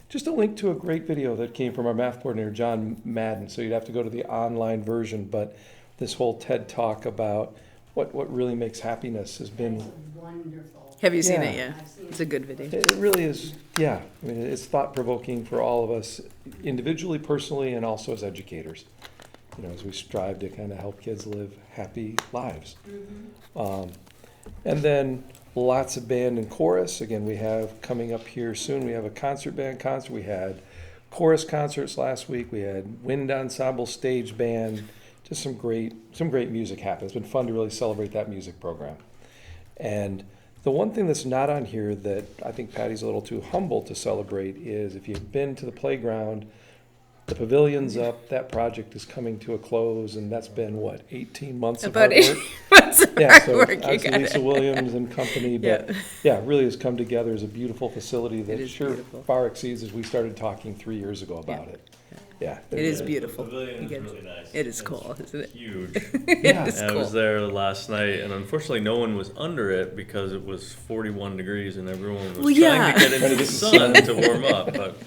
S3: Just a link to a great video that came from our math coordinator, John Madden. So you'd have to go to the online version, but this whole TED Talk about what really makes happiness has been.
S9: Wonderful.
S2: Have you seen
S3: Yeah.
S2: it? Yeah. It's a good video.
S3: It really is, yeah. I mean, it's thought-provoking for all of us individually, personally, and also as educators. As we strive to kind of help kids live happy lives. And then lots of band and chorus. Again, we have coming up here soon, we have a concert band concert. We had chorus concerts last week. We had wind ensemble, stage band. Just some great music happened. It's been fun to really celebrate that music program. And the one thing that's not on here that I think Patty's a little too humble to celebrate is if you've been to the playground, the pavilion's up, that project is coming to a close, and that's been, 18 months of
S2: About
S3: hard
S2: 8
S3: work?
S2: months of
S3: Yeah,
S2: hard
S3: so
S2: work. You
S3: obviously
S2: got
S3: Lisa
S2: it.
S3: Williams and company, but yeah, it really has come together as a beautiful facility
S2: It
S3: that
S2: is
S3: sure
S2: beautiful.
S3: far exceeds as we started talking 3 years ago about it. Yeah.
S2: It is
S1: The
S2: beautiful.
S1: pavilion
S2: You
S1: is
S2: get-
S1: really nice.
S2: It is
S1: It's
S2: cool, isn't it?
S1: Huge.
S3: Yeah.
S2: It's
S1: I was
S2: cool.
S1: there last night, and unfortunately, no one was under it because it was 41 degrees, and everyone was
S2: Well,
S1: trying
S2: yeah.
S1: to get into the sun to warm up. But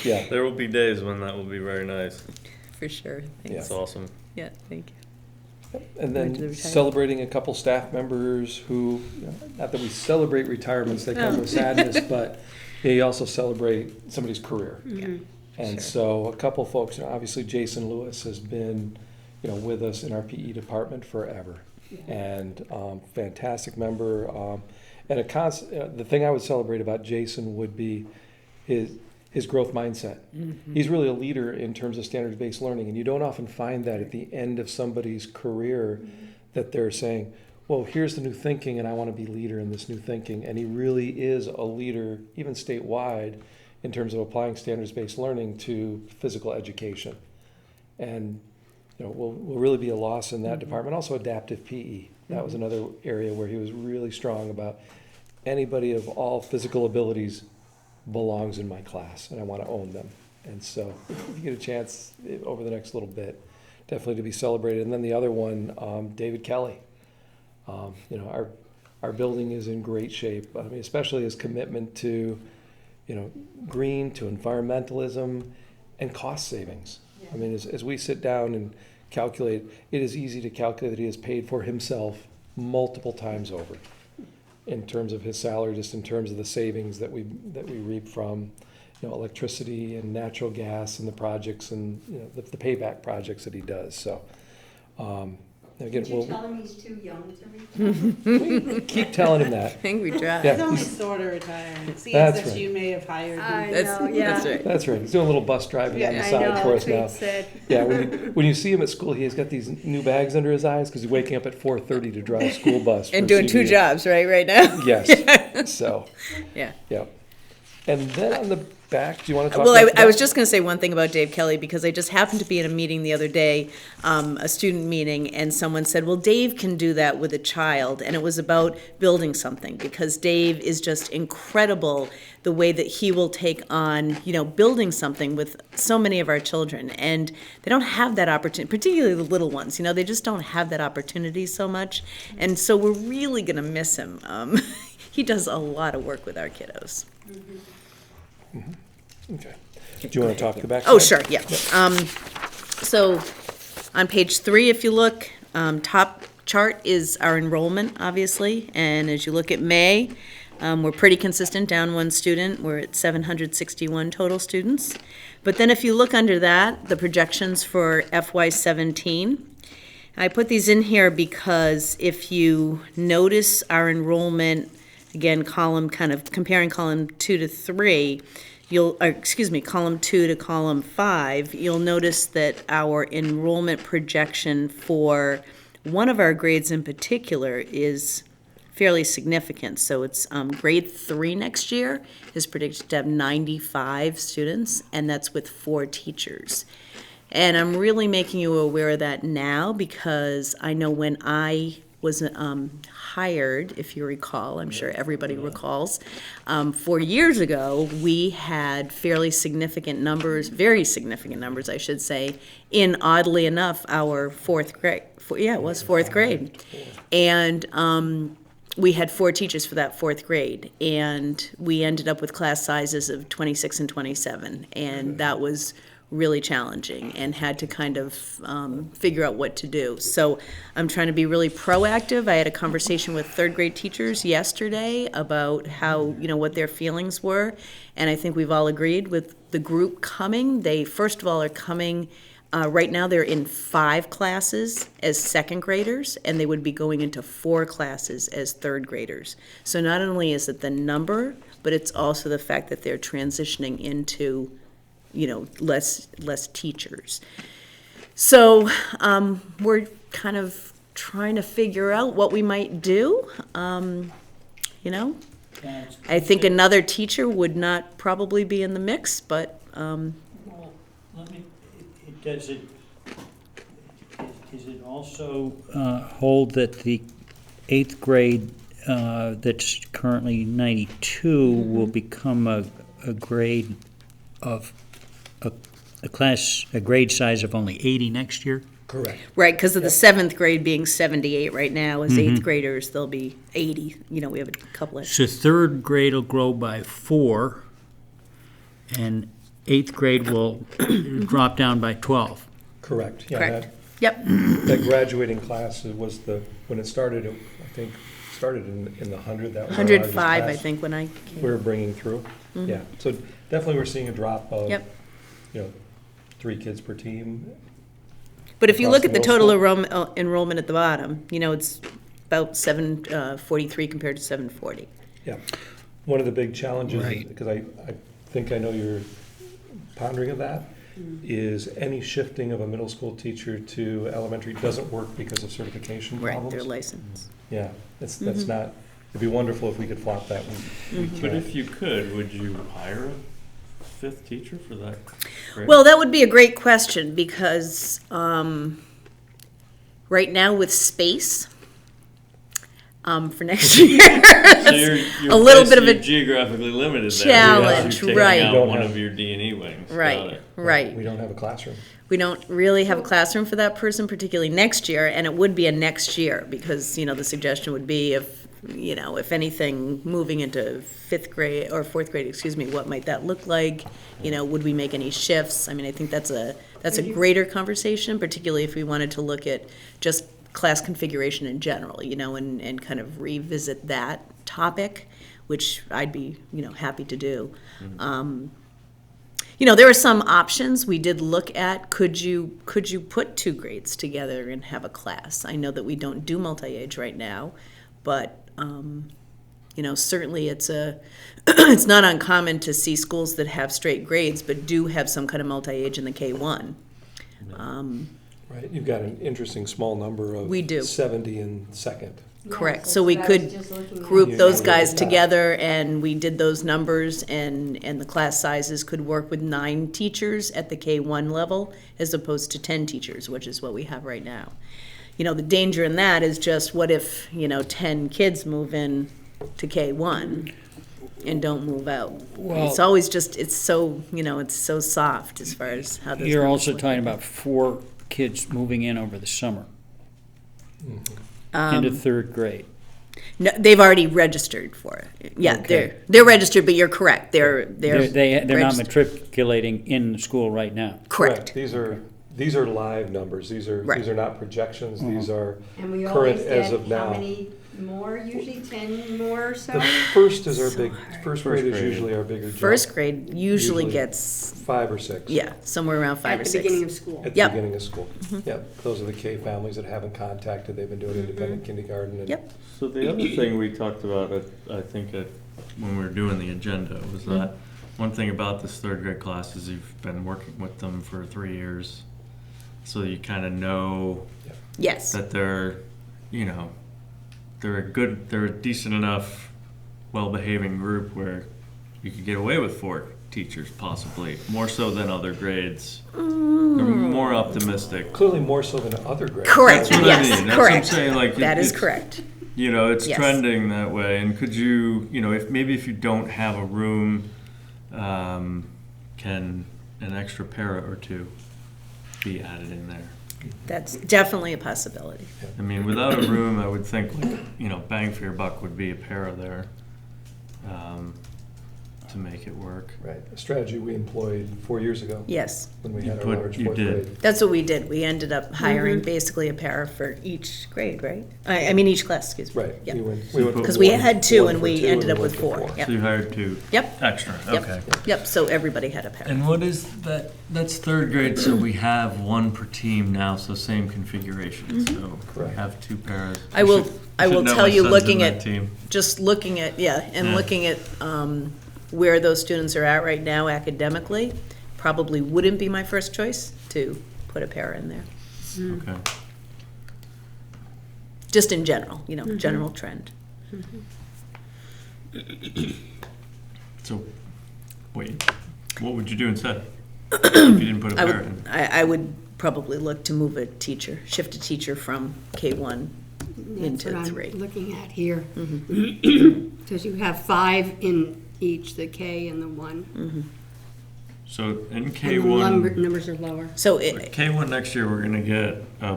S3: Yeah.
S1: there will be days when that will be very nice.
S2: For sure. Thanks.
S1: It's awesome.
S2: Yeah, thank you.
S3: And
S2: Right to the
S3: then
S2: retirement.
S3: celebrating a couple staff members who, not that we celebrate retirements, they come with sadness, but you also celebrate somebody's career. And so a couple folks, obviously Jason Lewis has been, with us in our PE department forever. And fantastic member. And the thing I would celebrate about Jason would be his growth mindset. He's really a leader in terms of standards-based learning, and you don't often find that at the end of somebody's career that they're saying, well, here's the new thinking, and I want to be leader in this new thinking. And he really is a leader, even statewide, in terms of applying standards-based learning to physical education. And will really be a loss in that department. Also adaptive PE. That was another area where he was really strong about anybody of all physical abilities belongs in my class, and I want to own them. And so if you get a chance over the next little bit, definitely to be celebrated. And then the other one, David Kelly. Our building is in great shape. I mean, especially his commitment to, green, to environmentalism, and cost savings. I mean, as we sit down and calculate, it is easy to calculate that he has paid for himself multiple times over in terms of his salary, just in terms of the savings that we reap from, electricity and natural gas and the projects and, the payback projects that he does. So, again,
S9: Did you
S3: we'll
S9: tell him he's too young to retire?
S3: keep telling him that.
S2: I think we tried.
S3: Yeah.
S11: He's only sort of retiring.
S3: That's right.
S11: CSSU may have hired
S9: I
S11: him.
S2: That's,
S9: know, yeah.
S2: that's right.
S3: That's right. He's doing a little bus driving on the
S9: I
S3: side
S9: know,
S3: for us
S9: Pete
S3: now.
S9: said.
S3: Yeah, when you see him at school, he has got these new bags under his eyes because he's waking up at 4:30 to drive a school bus.
S2: And
S3: for
S2: doing 2
S3: CBA.
S2: jobs, right now?
S3: Yes. So,
S2: Yeah.
S3: yeah. And then on the back, do you want to talk
S2: Well,
S3: about
S2: I was
S3: that?
S2: just going to say one thing about Dave Kelly, because I just happened to be in a meeting the other day, a student meeting, and someone said, well, Dave can do that with a child. And it was about building something, because Dave is just incredible the way that he will take on, building something with so many of our children. And they don't have that opportunity, particularly the little ones, they just don't have that opportunity so much. And so we're really going to miss him. He does a lot of work with our kiddos.
S3: Okay. Do you want to talk the back?
S2: Oh,
S3: side?
S2: sure, yeah. So on page 3, if you look, top chart is our enrollment, obviously. And as you look at May, we're pretty consistent, down 1 student. We're at 761 total students. But then if you look under that, the projections for FY17, I put these in here because if you notice our enrollment, again, column kind of comparing column 2 to 3, column 2 to column 5, you'll notice that our enrollment projection for one of our grades in particular is fairly significant. So it's grade 3 next year is predicted to have 95 students, and that's with 4 teachers. And I'm really making you aware of that now because I know when I was hired, if you recall, I'm sure everybody recalls, 4 years ago, we had fairly significant numbers, very significant numbers, I should say, in, oddly enough, our 4th grade. It was 4th grade. And we had 4 teachers for that 4th grade, and we ended up with class sizes of 26 and 27, and that was really challenging and had to kind of figure out what to do. So I'm trying to be really proactive. I had a conversation with 3rd grade teachers yesterday about how, what their feelings were, and I think we've all agreed with the group coming. They, first of all, are coming, right now they're in 5 classes as 2nd graders, and they would be going into 4 classes as 3rd graders. So not only is it the number, but it's also the fact that they're transitioning into less teachers. So we're kind of trying to figure out what we might do. I think another teacher would not probably be in the mix, but.
S10: Well, is it also hold that the 8th grade that's currently 92 will become a grade of a grade size of only 80 next year?
S3: Correct.
S2: Right, because of the 7th grade being 78 right now, as 8th graders, they'll be 80. We have a couple of.
S10: So 3rd grade will grow by 4, and 8th grade will drop down by 12.
S3: Correct. Yeah,
S2: Correct. Yep.
S3: That graduating class was when it started, I think, in the 100. That was our largest
S2: 105, I
S3: class
S2: think, when I came.
S3: we were bringing through. Yeah, so definitely we're seeing a drop of,
S2: Yep.
S3: 3 kids per team.
S2: But if you
S3: across
S2: look at the
S3: middle
S2: total
S3: school.
S2: enrollment at the bottom, it's about 743 compared to 740.
S3: Yeah. One of the big challenges,
S10: Right.
S3: because I think I know you're pondering of that, is any shifting of a middle school teacher to elementary doesn't work because of certification
S2: Right,
S3: problems.
S2: their license.
S3: Yeah, that's not, it'd be wonderful if we could flop that one.
S1: But if you could, would you hire a 5th teacher for that grade?
S2: Well, that would be a great question, because right now with space, for next year,
S1: So you're
S2: a little bit of
S1: basically
S2: a
S1: geographically limited there.
S2: challenge,
S1: You're taking
S2: right.
S1: out
S3: We don't
S1: one
S3: have-
S1: of your D&E wings. Got
S2: right,
S1: it.
S2: right.
S3: We don't have a classroom.
S2: We don't really have a classroom for that person, particularly next year, and it would be a next year, because, the suggestion would be if anything, moving into 5th grade, or 4th grade, what might that look like? Would we make any shifts? I mean, I think that's a greater conversation, particularly if we wanted to look at just class configuration in general, and kind of revisit that topic, which I'd be, happy to do. There are some options we did look at. Could you put 2 grades together and have a class? I know that we don't do multi-age right now, but certainly it's it's not uncommon to see schools that have straight grades but do have some kind of multi-age in the K1.
S3: Right, you've got an interesting small number of
S2: We do.
S3: 70 in 2nd.
S2: Correct. So we could group those guys together, and we did those numbers, and the class sizes could work with 9 teachers at the K1 level as opposed to 10 teachers, which is what we have right now. The danger in that is just, what if, 10 kids move in to K1 and don't move out?
S10: Well-
S2: It's always just, it's so soft as far as how those
S10: You're
S2: numbers
S10: also
S2: look.
S10: talking about 4 kids moving in over the summer into 3rd grade.
S2: No, they've already registered for it. Yeah,
S10: Okay.
S2: they're registered, but you're correct. They're
S10: They're not
S2: registered.
S10: matriculating in the school right now.
S2: Correct.
S3: These are live numbers. These are
S2: Right.
S3: not projections. These are
S9: And we
S3: current
S9: always
S3: as
S9: get
S3: of now.
S9: how many more, usually 10 more or so?
S3: The first is our
S2: So
S3: big,
S2: hard.
S3: first grade is
S1: grade.
S3: usually our bigger jump.
S2: First grade usually
S3: Usually
S2: gets,
S3: 5 or 6.
S2: yeah, somewhere around 5 or
S9: At the
S2: 6.
S9: beginning of school.
S3: At the
S2: Yep.
S3: beginning of school. Yep, those are the K families that haven't contacted. They've been doing independent kindergarten. And
S2: Yep.
S1: So the other thing we talked about, I think, when we were doing the agenda, was that one thing about this 3rd grade class is you've been working with them for 3 years, so you kind of know
S2: Yes.
S1: that they're they're a decent enough, well-behaving group where you could get away with 4 teachers, possibly more so than other grades. They're more optimistic.
S3: clearly more so than other grades.
S2: Correct.
S1: That's what
S2: Yes.
S1: I mean. That's
S2: correct.
S1: what I'm saying. Like
S2: That is
S1: it's-
S2: correct.
S1: It's
S2: Yes.
S1: trending that way. And could you, if you don't have a room, can an extra para or 2 be added in there?
S2: That's definitely a possibility.
S1: I mean, without a room, I would think, like, you know, bang for your buck would be a para there, to make it work.
S3: Right, a strategy we employed 4 years ago
S2: Yes,
S3: when we
S1: You
S3: had our
S1: put-
S3: large
S1: you
S3: fourth
S1: did.
S3: grade.
S2: that's what we did. We ended up hiring basically a para for each grade, right? I mean, each class, excuse me.
S3: Right.
S2: Yep.
S3: We went
S2: Because
S3: from
S2: we
S3: one-
S2: had two
S3: one
S2: and
S3: for
S2: we
S3: two
S2: ended
S3: and
S2: up with
S3: one for
S2: four.
S1: So
S2: Yep.
S1: you hired two
S2: Yep.
S1: extra,
S2: Yep.
S1: okay.
S2: Yep, so everybody had a para.
S1: And what is that? That's third grade, so we have one per team now, so same configuration. So we
S3: Correct.
S1: have two pairs.
S2: I will
S1: know
S2: tell
S1: my
S2: you,
S1: son's
S2: looking
S1: in that
S2: at,
S1: team.
S2: just looking at,
S1: Yeah.
S2: looking at where those students are at right now academically, probably wouldn't be my first choice to put a para in there.
S1: Okay.
S2: Just in general, general trend.
S1: So, wait, what would you do instead? If you didn't put a
S2: I
S1: pair
S2: would,
S1: in?
S2: I would probably look to move a teacher, shift a teacher from K1 into
S9: That's what
S2: 3.
S9: I'm looking at here. Because you have 5 in each, the K and the 1.
S1: So in
S9: And the
S1: K1,
S9: numbers are lower.
S2: So
S1: K1 next year, we're gonna get a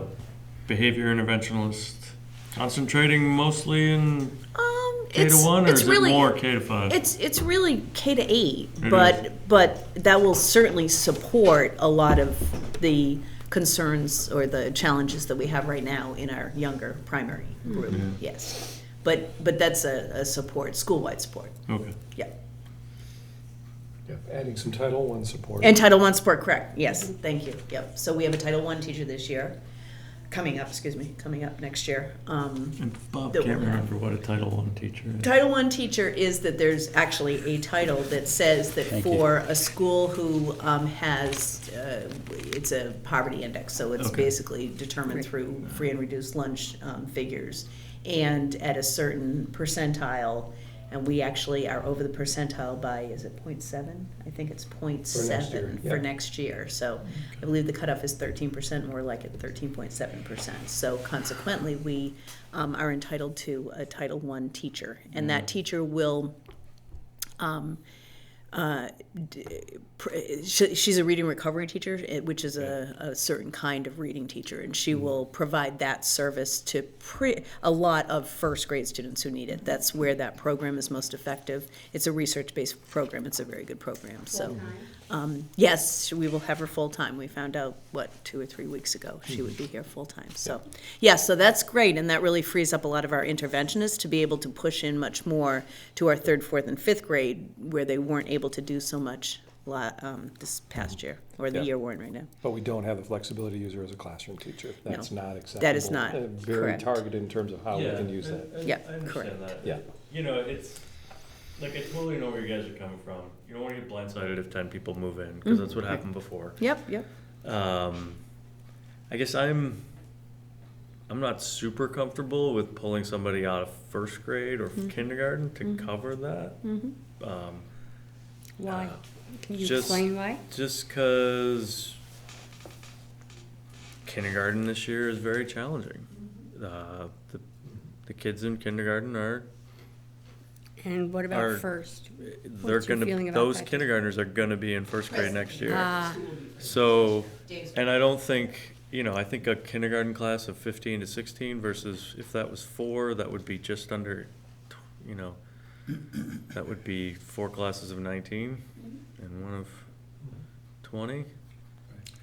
S1: behavior interventionist concentrating mostly in K to 1, or is it more K to 5?
S2: It's really K to 8,
S1: It
S2: but that will certainly support a lot of the concerns or the challenges that we have right now in our younger primary group. Yes, but that's a support, school-wide support.
S1: Okay.
S2: Yeah,
S3: Yep, adding some Title I support.
S2: and Title I support, correct? Yes, thank you. Yep. So we have a Title I teacher this year, coming up next year.
S1: And Bob
S2: That
S1: can't
S2: we'll have.
S1: remember what a Title I teacher is.
S2: Title I teacher is that there's actually a title that says that
S10: Thank you.
S2: for a school who has, it's a poverty index, so it's
S1: Okay.
S2: basically determined through free and reduced lunch figures. And at a certain percentile, and we actually are over the percentile by, is it 0.7? I think it's 0.7
S3: year,
S2: for
S3: yeah.
S2: next year. So I believe the cutoff is 13%, more like at 13.7%. So consequently, we are entitled to a Title I teacher. And that teacher will, she's a reading recovery teacher, which is a certain kind of reading teacher, and she will provide that service to a lot of first grade students who need it. That's where that program is most effective. It's a research-based program. It's a very good program. So, yes, we will have her full-time. We found out, 2 or 3 weeks ago, she would be here full-time. So, yeah, so that's great, and that really frees up a lot of our interventionists to be able to push in much more to our 3rd, 4th, and 5th grade, where they weren't able to do so much this past year, or the
S3: Yeah.
S2: year we're in right now.
S3: But we don't have the flexibility to use her as a classroom teacher. That's not acceptable.
S2: That is not
S3: Very
S2: correct.
S3: targeted in terms of how we can use that.
S2: Yeah,
S1: I understand
S2: correct.
S1: that.
S3: Yeah.
S1: You know, it's, like, I totally know where you guys are coming from. You don't want to get blindsided if 10 people move in, because that's what happened before.
S2: Yep.
S1: I guess I'm not super comfortable with pulling somebody out of 1st grade or kindergarten to cover that.
S9: Why? Can you
S1: Just-
S9: explain why?
S1: Just because kindergarten this year is very challenging. The kids in kindergarten are
S9: And what about
S1: Are-
S9: first?
S1: they're
S9: What's your
S1: gonna
S9: feeling about
S1: those
S9: that?
S1: kindergartners are gonna be in 1st grade next year.
S9: Ah,
S1: So, and I don't think, I think a kindergarten class of 15 to 16 versus if that was 4, that would be just under, that would be 4 classes of 19 and one of 20.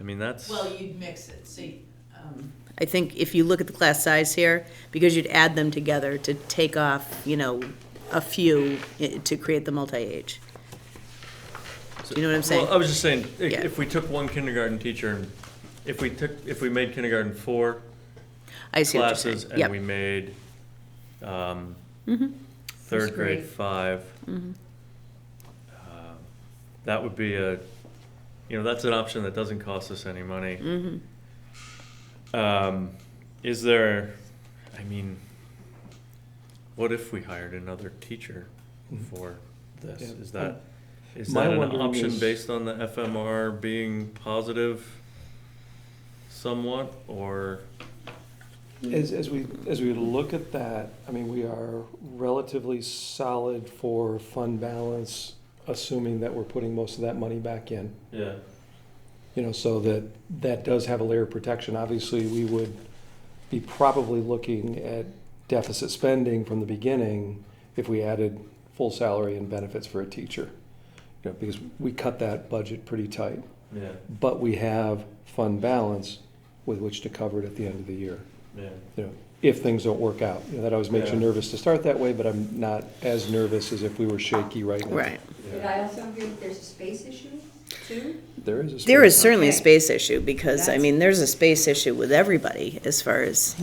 S1: I mean, that's.
S2: Well, you'd mix it, see. I think if you look at the class size here, because you'd add them together to take off, a few to create the multi-age. Do you know what I'm saying?
S1: Well, I was just saying,
S2: Yeah.
S1: if we took one kindergarten teacher, and if we made kindergarten 4
S2: I see what you're
S1: classes,
S2: saying.
S1: and
S2: Yep.
S1: we made,
S2: Mhm.
S1: 3rd grade
S9: grade.
S1: 5,
S2: Mhm.
S1: that would be that's an option that doesn't cost us any money.
S2: Mhm.
S1: Is there, what if we hired another teacher for this?
S3: Yeah.
S1: Is
S3: My
S1: that an
S3: wondering
S1: option
S3: is-
S1: based on the FMR being positive somewhat, or?
S3: As we look at that, we are relatively solid for fund balance, assuming that we're putting most of that money back in.
S1: Yeah.
S3: so that does have a layer of protection. Obviously, we would be probably looking at deficit spending from the beginning if we added full salary and benefits for a teacher, because we cut that budget pretty tight.
S1: Yeah.
S3: But we have fund balance with which to cover it at the end of the year.
S1: Yeah.
S3: If things don't work out. That always makes you
S1: Yeah.
S3: nervous to start that way, but I'm not as nervous as if we were shaky right now.
S2: Right.
S5: Did I also hear that there's a space issue too?
S3: There is a
S2: There is
S3: space.
S2: certainly a
S5: Okay.
S2: space issue, because, I
S5: That's-
S2: mean, there's a space issue with everybody as far as,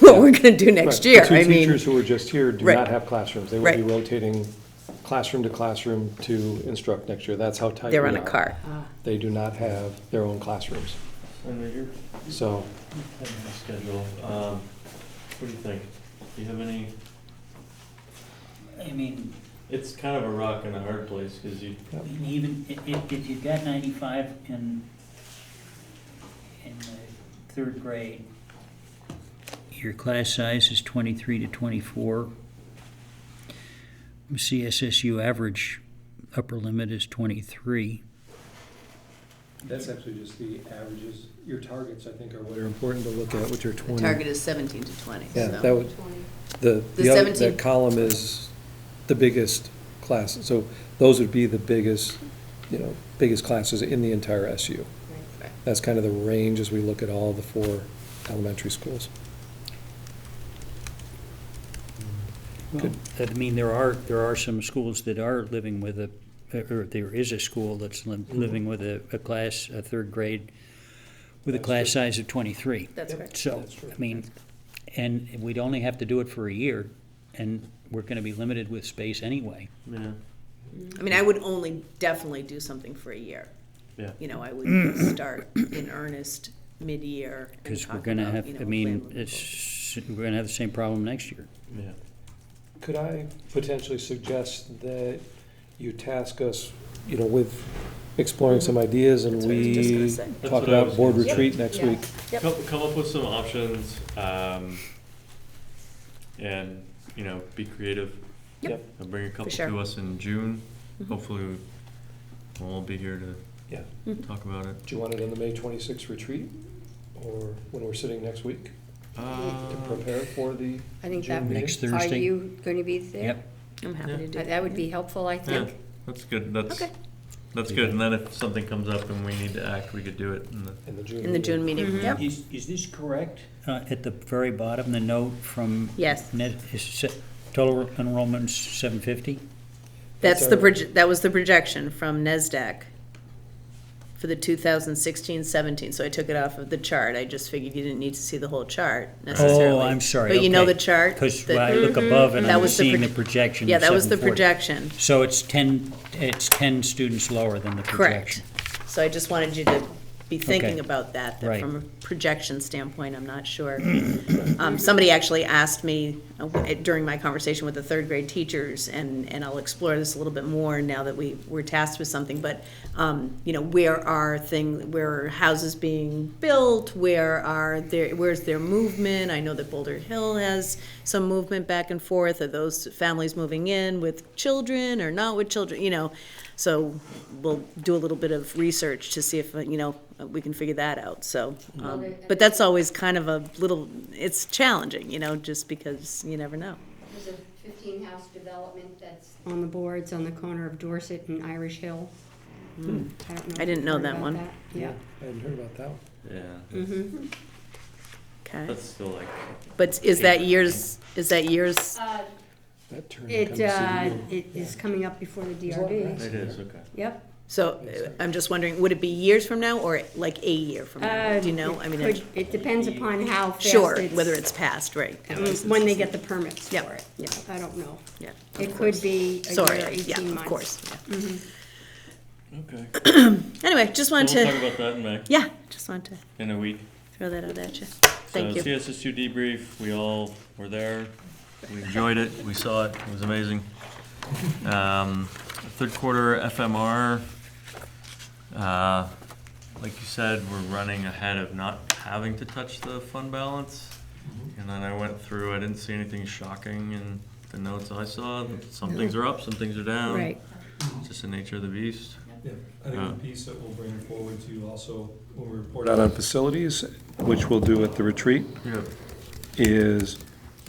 S2: what we're gonna do next
S3: Right.
S2: year.
S3: The
S2: I
S3: two
S2: mean,
S3: teachers who are just here do
S2: Right.
S3: not have classrooms. They will be
S2: Right.
S3: rotating classroom to classroom to instruct next year. That's how tight we
S2: they're
S3: are.
S2: on a cart.
S3: They do not have their own classrooms.
S1: Senator, you're
S3: So,
S1: having a schedule. What do you think? Do you have any?
S10: I mean,
S1: It's kind of a rock and a hard place because you.
S10: even if you've got 95 in the third grade, your class size is 23 to 24. CSSU average upper limit is 23.
S3: that's actually just the averages. Your targets, I think, are what are important to look at, which are 20.
S2: Target is 17 to 20,
S3: Yeah,
S2: so.
S3: that would,
S2: The
S3: the other,
S2: 17
S3: that column is the biggest class. So those would be the biggest, biggest classes in the entire SU.
S2: Right.
S3: That's kind of the range as we look at all the 4 elementary schools.
S10: Well, I mean, there are some schools that are living with or there is a school that's living with a class, a third grade, with a class size of 23.
S2: That's correct.
S10: So,
S3: That's true.
S10: I mean, and we'd only have to do it for a year, and we're gonna be limited with space anyway.
S1: Yeah.
S2: I mean, I would only definitely do something for a year.
S1: Yeah.
S2: I would start in earnest mid-year and
S10: Because we're
S2: talk
S10: gonna
S2: about,
S10: have,
S2: a
S10: I
S2: plan
S10: mean,
S2: moving forward.
S10: we're gonna have the same problem next year.
S1: Yeah.
S3: Could I potentially suggest that you task us, with exploring some ideas and
S2: That's what I was just gonna
S3: we
S2: say.
S1: That's
S3: talk
S1: what I
S3: about
S1: was
S3: board
S1: gonna say.
S3: retreat next
S2: Yeah.
S3: week?
S2: Yep.
S1: Come up with some options, and be creative.
S2: Yep.
S1: I'll bring a couple
S2: sure.
S1: to us in June.
S2: Mhm.
S1: Hopefully, we'll all be here to
S3: Yeah.
S1: talk about it.
S3: Do you want it on the May 26th retreat, or when we're sitting next week to prepare for the
S5: I think
S3: June
S5: that,
S3: meeting?
S10: Next
S5: are
S10: Thursday.
S5: you going to be there?
S10: Yep.
S2: I'm happy
S1: Yeah.
S2: to do
S5: That
S2: that.
S5: would be helpful, I
S1: Yeah,
S5: think.
S1: that's good. That's
S2: Okay.
S1: That's good. And then if something comes up and we need to act, we could do it in the.
S3: In the June
S2: In the June meeting, yep.
S10: Is this correct? At the very bottom, the note from
S2: Yes.
S10: net, total enrollment 750?
S2: That's
S3: our-
S2: that was the projection from NESDAQ for the 2016-17, so I took it off of the chart. I just figured you didn't need to see the whole chart necessarily.
S10: Oh, I'm sorry.
S2: But you know
S10: okay.
S2: the chart?
S10: Because
S2: that-
S10: I look above and
S2: That
S10: I'm
S2: was the
S10: seeing the
S2: proj-
S10: projection
S2: Yeah,
S10: of
S2: that was the
S10: 740.
S2: projection.
S10: So it's 10 students lower than the projection.
S2: Correct. So I just wanted you to be thinking
S10: Okay.
S2: about that
S10: Right.
S2: from a projection standpoint, I'm not sure. Somebody actually asked me during my conversation with the third grade teachers, and I'll explore this a little bit more now that we're tasked with something, but, where are houses being built? Where's their movement? I know that Boulder Hill has some movement back and forth. Are those families moving in with children or not with children, So we'll do a little bit of research to see if, we can figure that out, so. But that's always kind of it's challenging, just because you never know.
S5: There's a 15-house development that's on the boards on the corner of Dorset and Irish Hill. I don't know.
S2: I didn't
S5: if
S2: know
S5: you've heard
S2: that
S5: about
S2: one.
S5: Yeah.
S3: I hadn't heard about that one.
S1: Yeah.
S5: Mm-hmm.
S2: Okay.
S1: That's still like.
S2: But is that years,
S3: That turn
S5: It,
S3: comes to you.
S5: it is coming up before the
S3: There's a lot of
S5: DRB.
S3: grass.
S1: It is, okay.
S5: Yep.
S2: so I'm just wondering, would it be years from now or like a year from now? Do you know? I mean,
S5: It depends upon how fast
S2: sure,
S5: it's.
S2: whether it's passed, right.
S5: When they get the permits
S2: Yep.
S5: for it. Yeah, I don't know.
S2: Yeah.
S5: It could be a
S2: Sorry,
S5: year, 18
S2: yeah,
S5: months.
S2: of course. yeah.
S1: Okay.
S2: Anyway, just
S1: So
S2: wanted
S1: we'll talk
S2: to,
S1: about that in May,
S2: yeah, just wanted to
S1: in a week.
S2: throw that out at you. Thank
S1: So
S2: you.
S1: CSSU debrief, we all were there. We enjoyed it. We saw it. It was amazing. Third quarter FMR, like you said, we're running ahead of not having to touch the fund balance. And then I went through, I didn't see anything shocking in the notes I saw. Some things are up, some things are down.
S5: Right.
S1: It's just the nature of the beast.
S3: Yeah, I think the piece that we'll bring forward to you also, when we report out on facilities, which we'll do at the retreat, is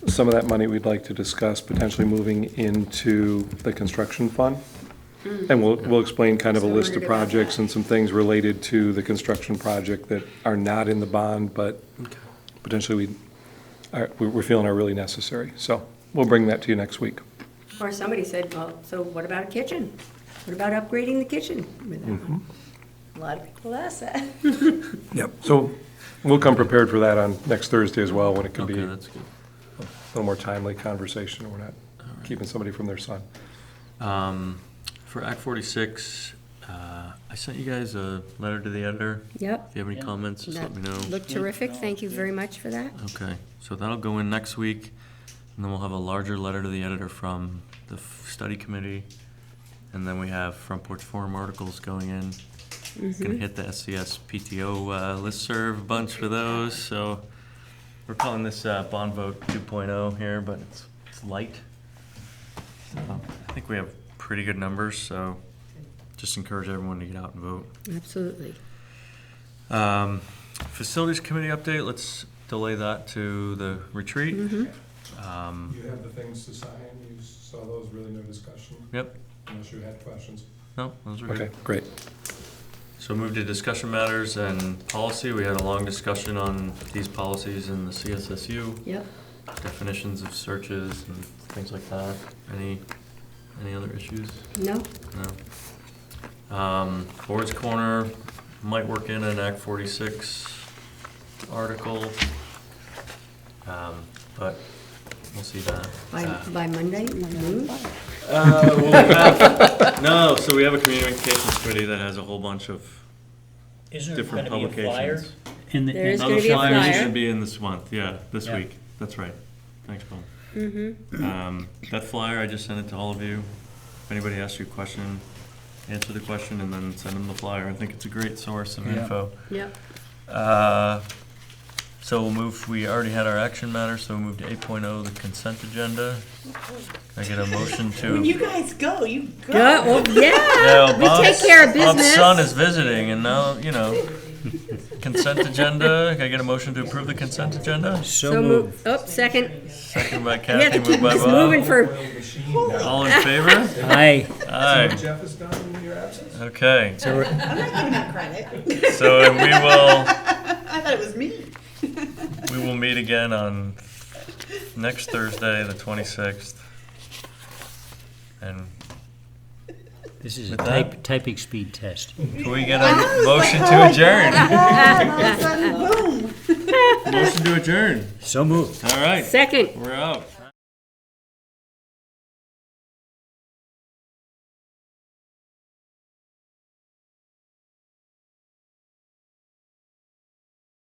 S3: some of that money we'd like to discuss potentially moving into the construction fund. And we'll explain kind of a list of projects and some things related to the construction project that are not in the bond, but potentially we're feeling are really necessary. So we'll bring that to you next week.
S9: Or somebody said, well, so what about a kitchen? What about upgrading the kitchen with that one?
S2: A lot of people ask that.
S3: Yep. So we'll come prepared for that on next Thursday as well, when it can be a
S1: that's good.
S3: little more timely conversation. We're not keeping somebody from their son.
S1: For Act 46, I sent you guys a letter to the editor.
S9: Yep.
S1: If you have any comments, just let me know.
S9: Looked terrific. Thank you very much for that.
S1: Okay, so that'll go in next week, and then we'll have a larger letter to the editor from the study committee, and then we have Front Porch Forum articles going in. Gonna hit the SCS PTO listserv bunch for those, so we're calling this bond vote 2.0 here, but it's light. So I think we have pretty good numbers, so just encourage everyone to get out and vote.
S9: Absolutely.
S1: Facilities committee update, let's delay that to the retreat.
S3: You have the things to sign, you saw those, really no discussion,
S1: Yep,
S3: unless you had questions.
S1: no, those were
S3: Okay,
S1: good.
S3: great.
S1: So move to discussion matters and policy. We had a long discussion on these policies in the CSSU,
S9: Yep.
S1: definitions of searches and things like that. Any other issues?
S9: No?
S1: No. Board's Corner might work in an Act 46 article, but we'll see that.
S9: By Monday noon?
S1: No, so we have a communications committee that has a whole bunch of
S10: Isn't
S1: different publications.
S10: In the,
S9: There is
S1: No,
S9: gonna
S1: the
S9: be a
S1: flyers
S9: flyer.
S1: should be in this month, this
S10: Yeah.
S1: week. That's right. Thanks, Paul.
S9: Mm-hmm.
S1: That flyer, I just sent it to all of you. If anybody asks you a question, answer the question and then send them the flyer. I think it's a great source of
S10: Yeah.
S1: info.
S9: Yep.
S1: So we'll move, we already had our action matter, so we'll move to 8.0, the consent agenda. Can I get a motion to?
S11: When you guys go, you go.
S9: Yeah, well,
S1: Yeah,
S9: we take care of
S1: Bob's
S9: business.
S1: son is visiting and now, consent agenda. Can I get a motion to approve the consent agenda?
S10: so moved.
S9: Oh, second.
S1: Second by
S9: We have to
S1: Kathy,
S9: keep
S1: moved by
S9: this
S1: Bob.
S9: moving for,
S1: All in favor?
S10: Aye.
S1: Aye.
S3: Jeff has done in your absence?
S1: Okay,
S11: I'm not giving him credit.
S1: so we will,
S11: I thought it was me.
S1: we will meet again on next Thursday, the 26th. And
S10: This is a
S1: With that?
S10: typing speed test.
S1: can we get a motion to adjourn?
S11: Boom.
S1: Motion to adjourn.
S10: So moved.
S1: All right,
S9: second.
S1: we're out.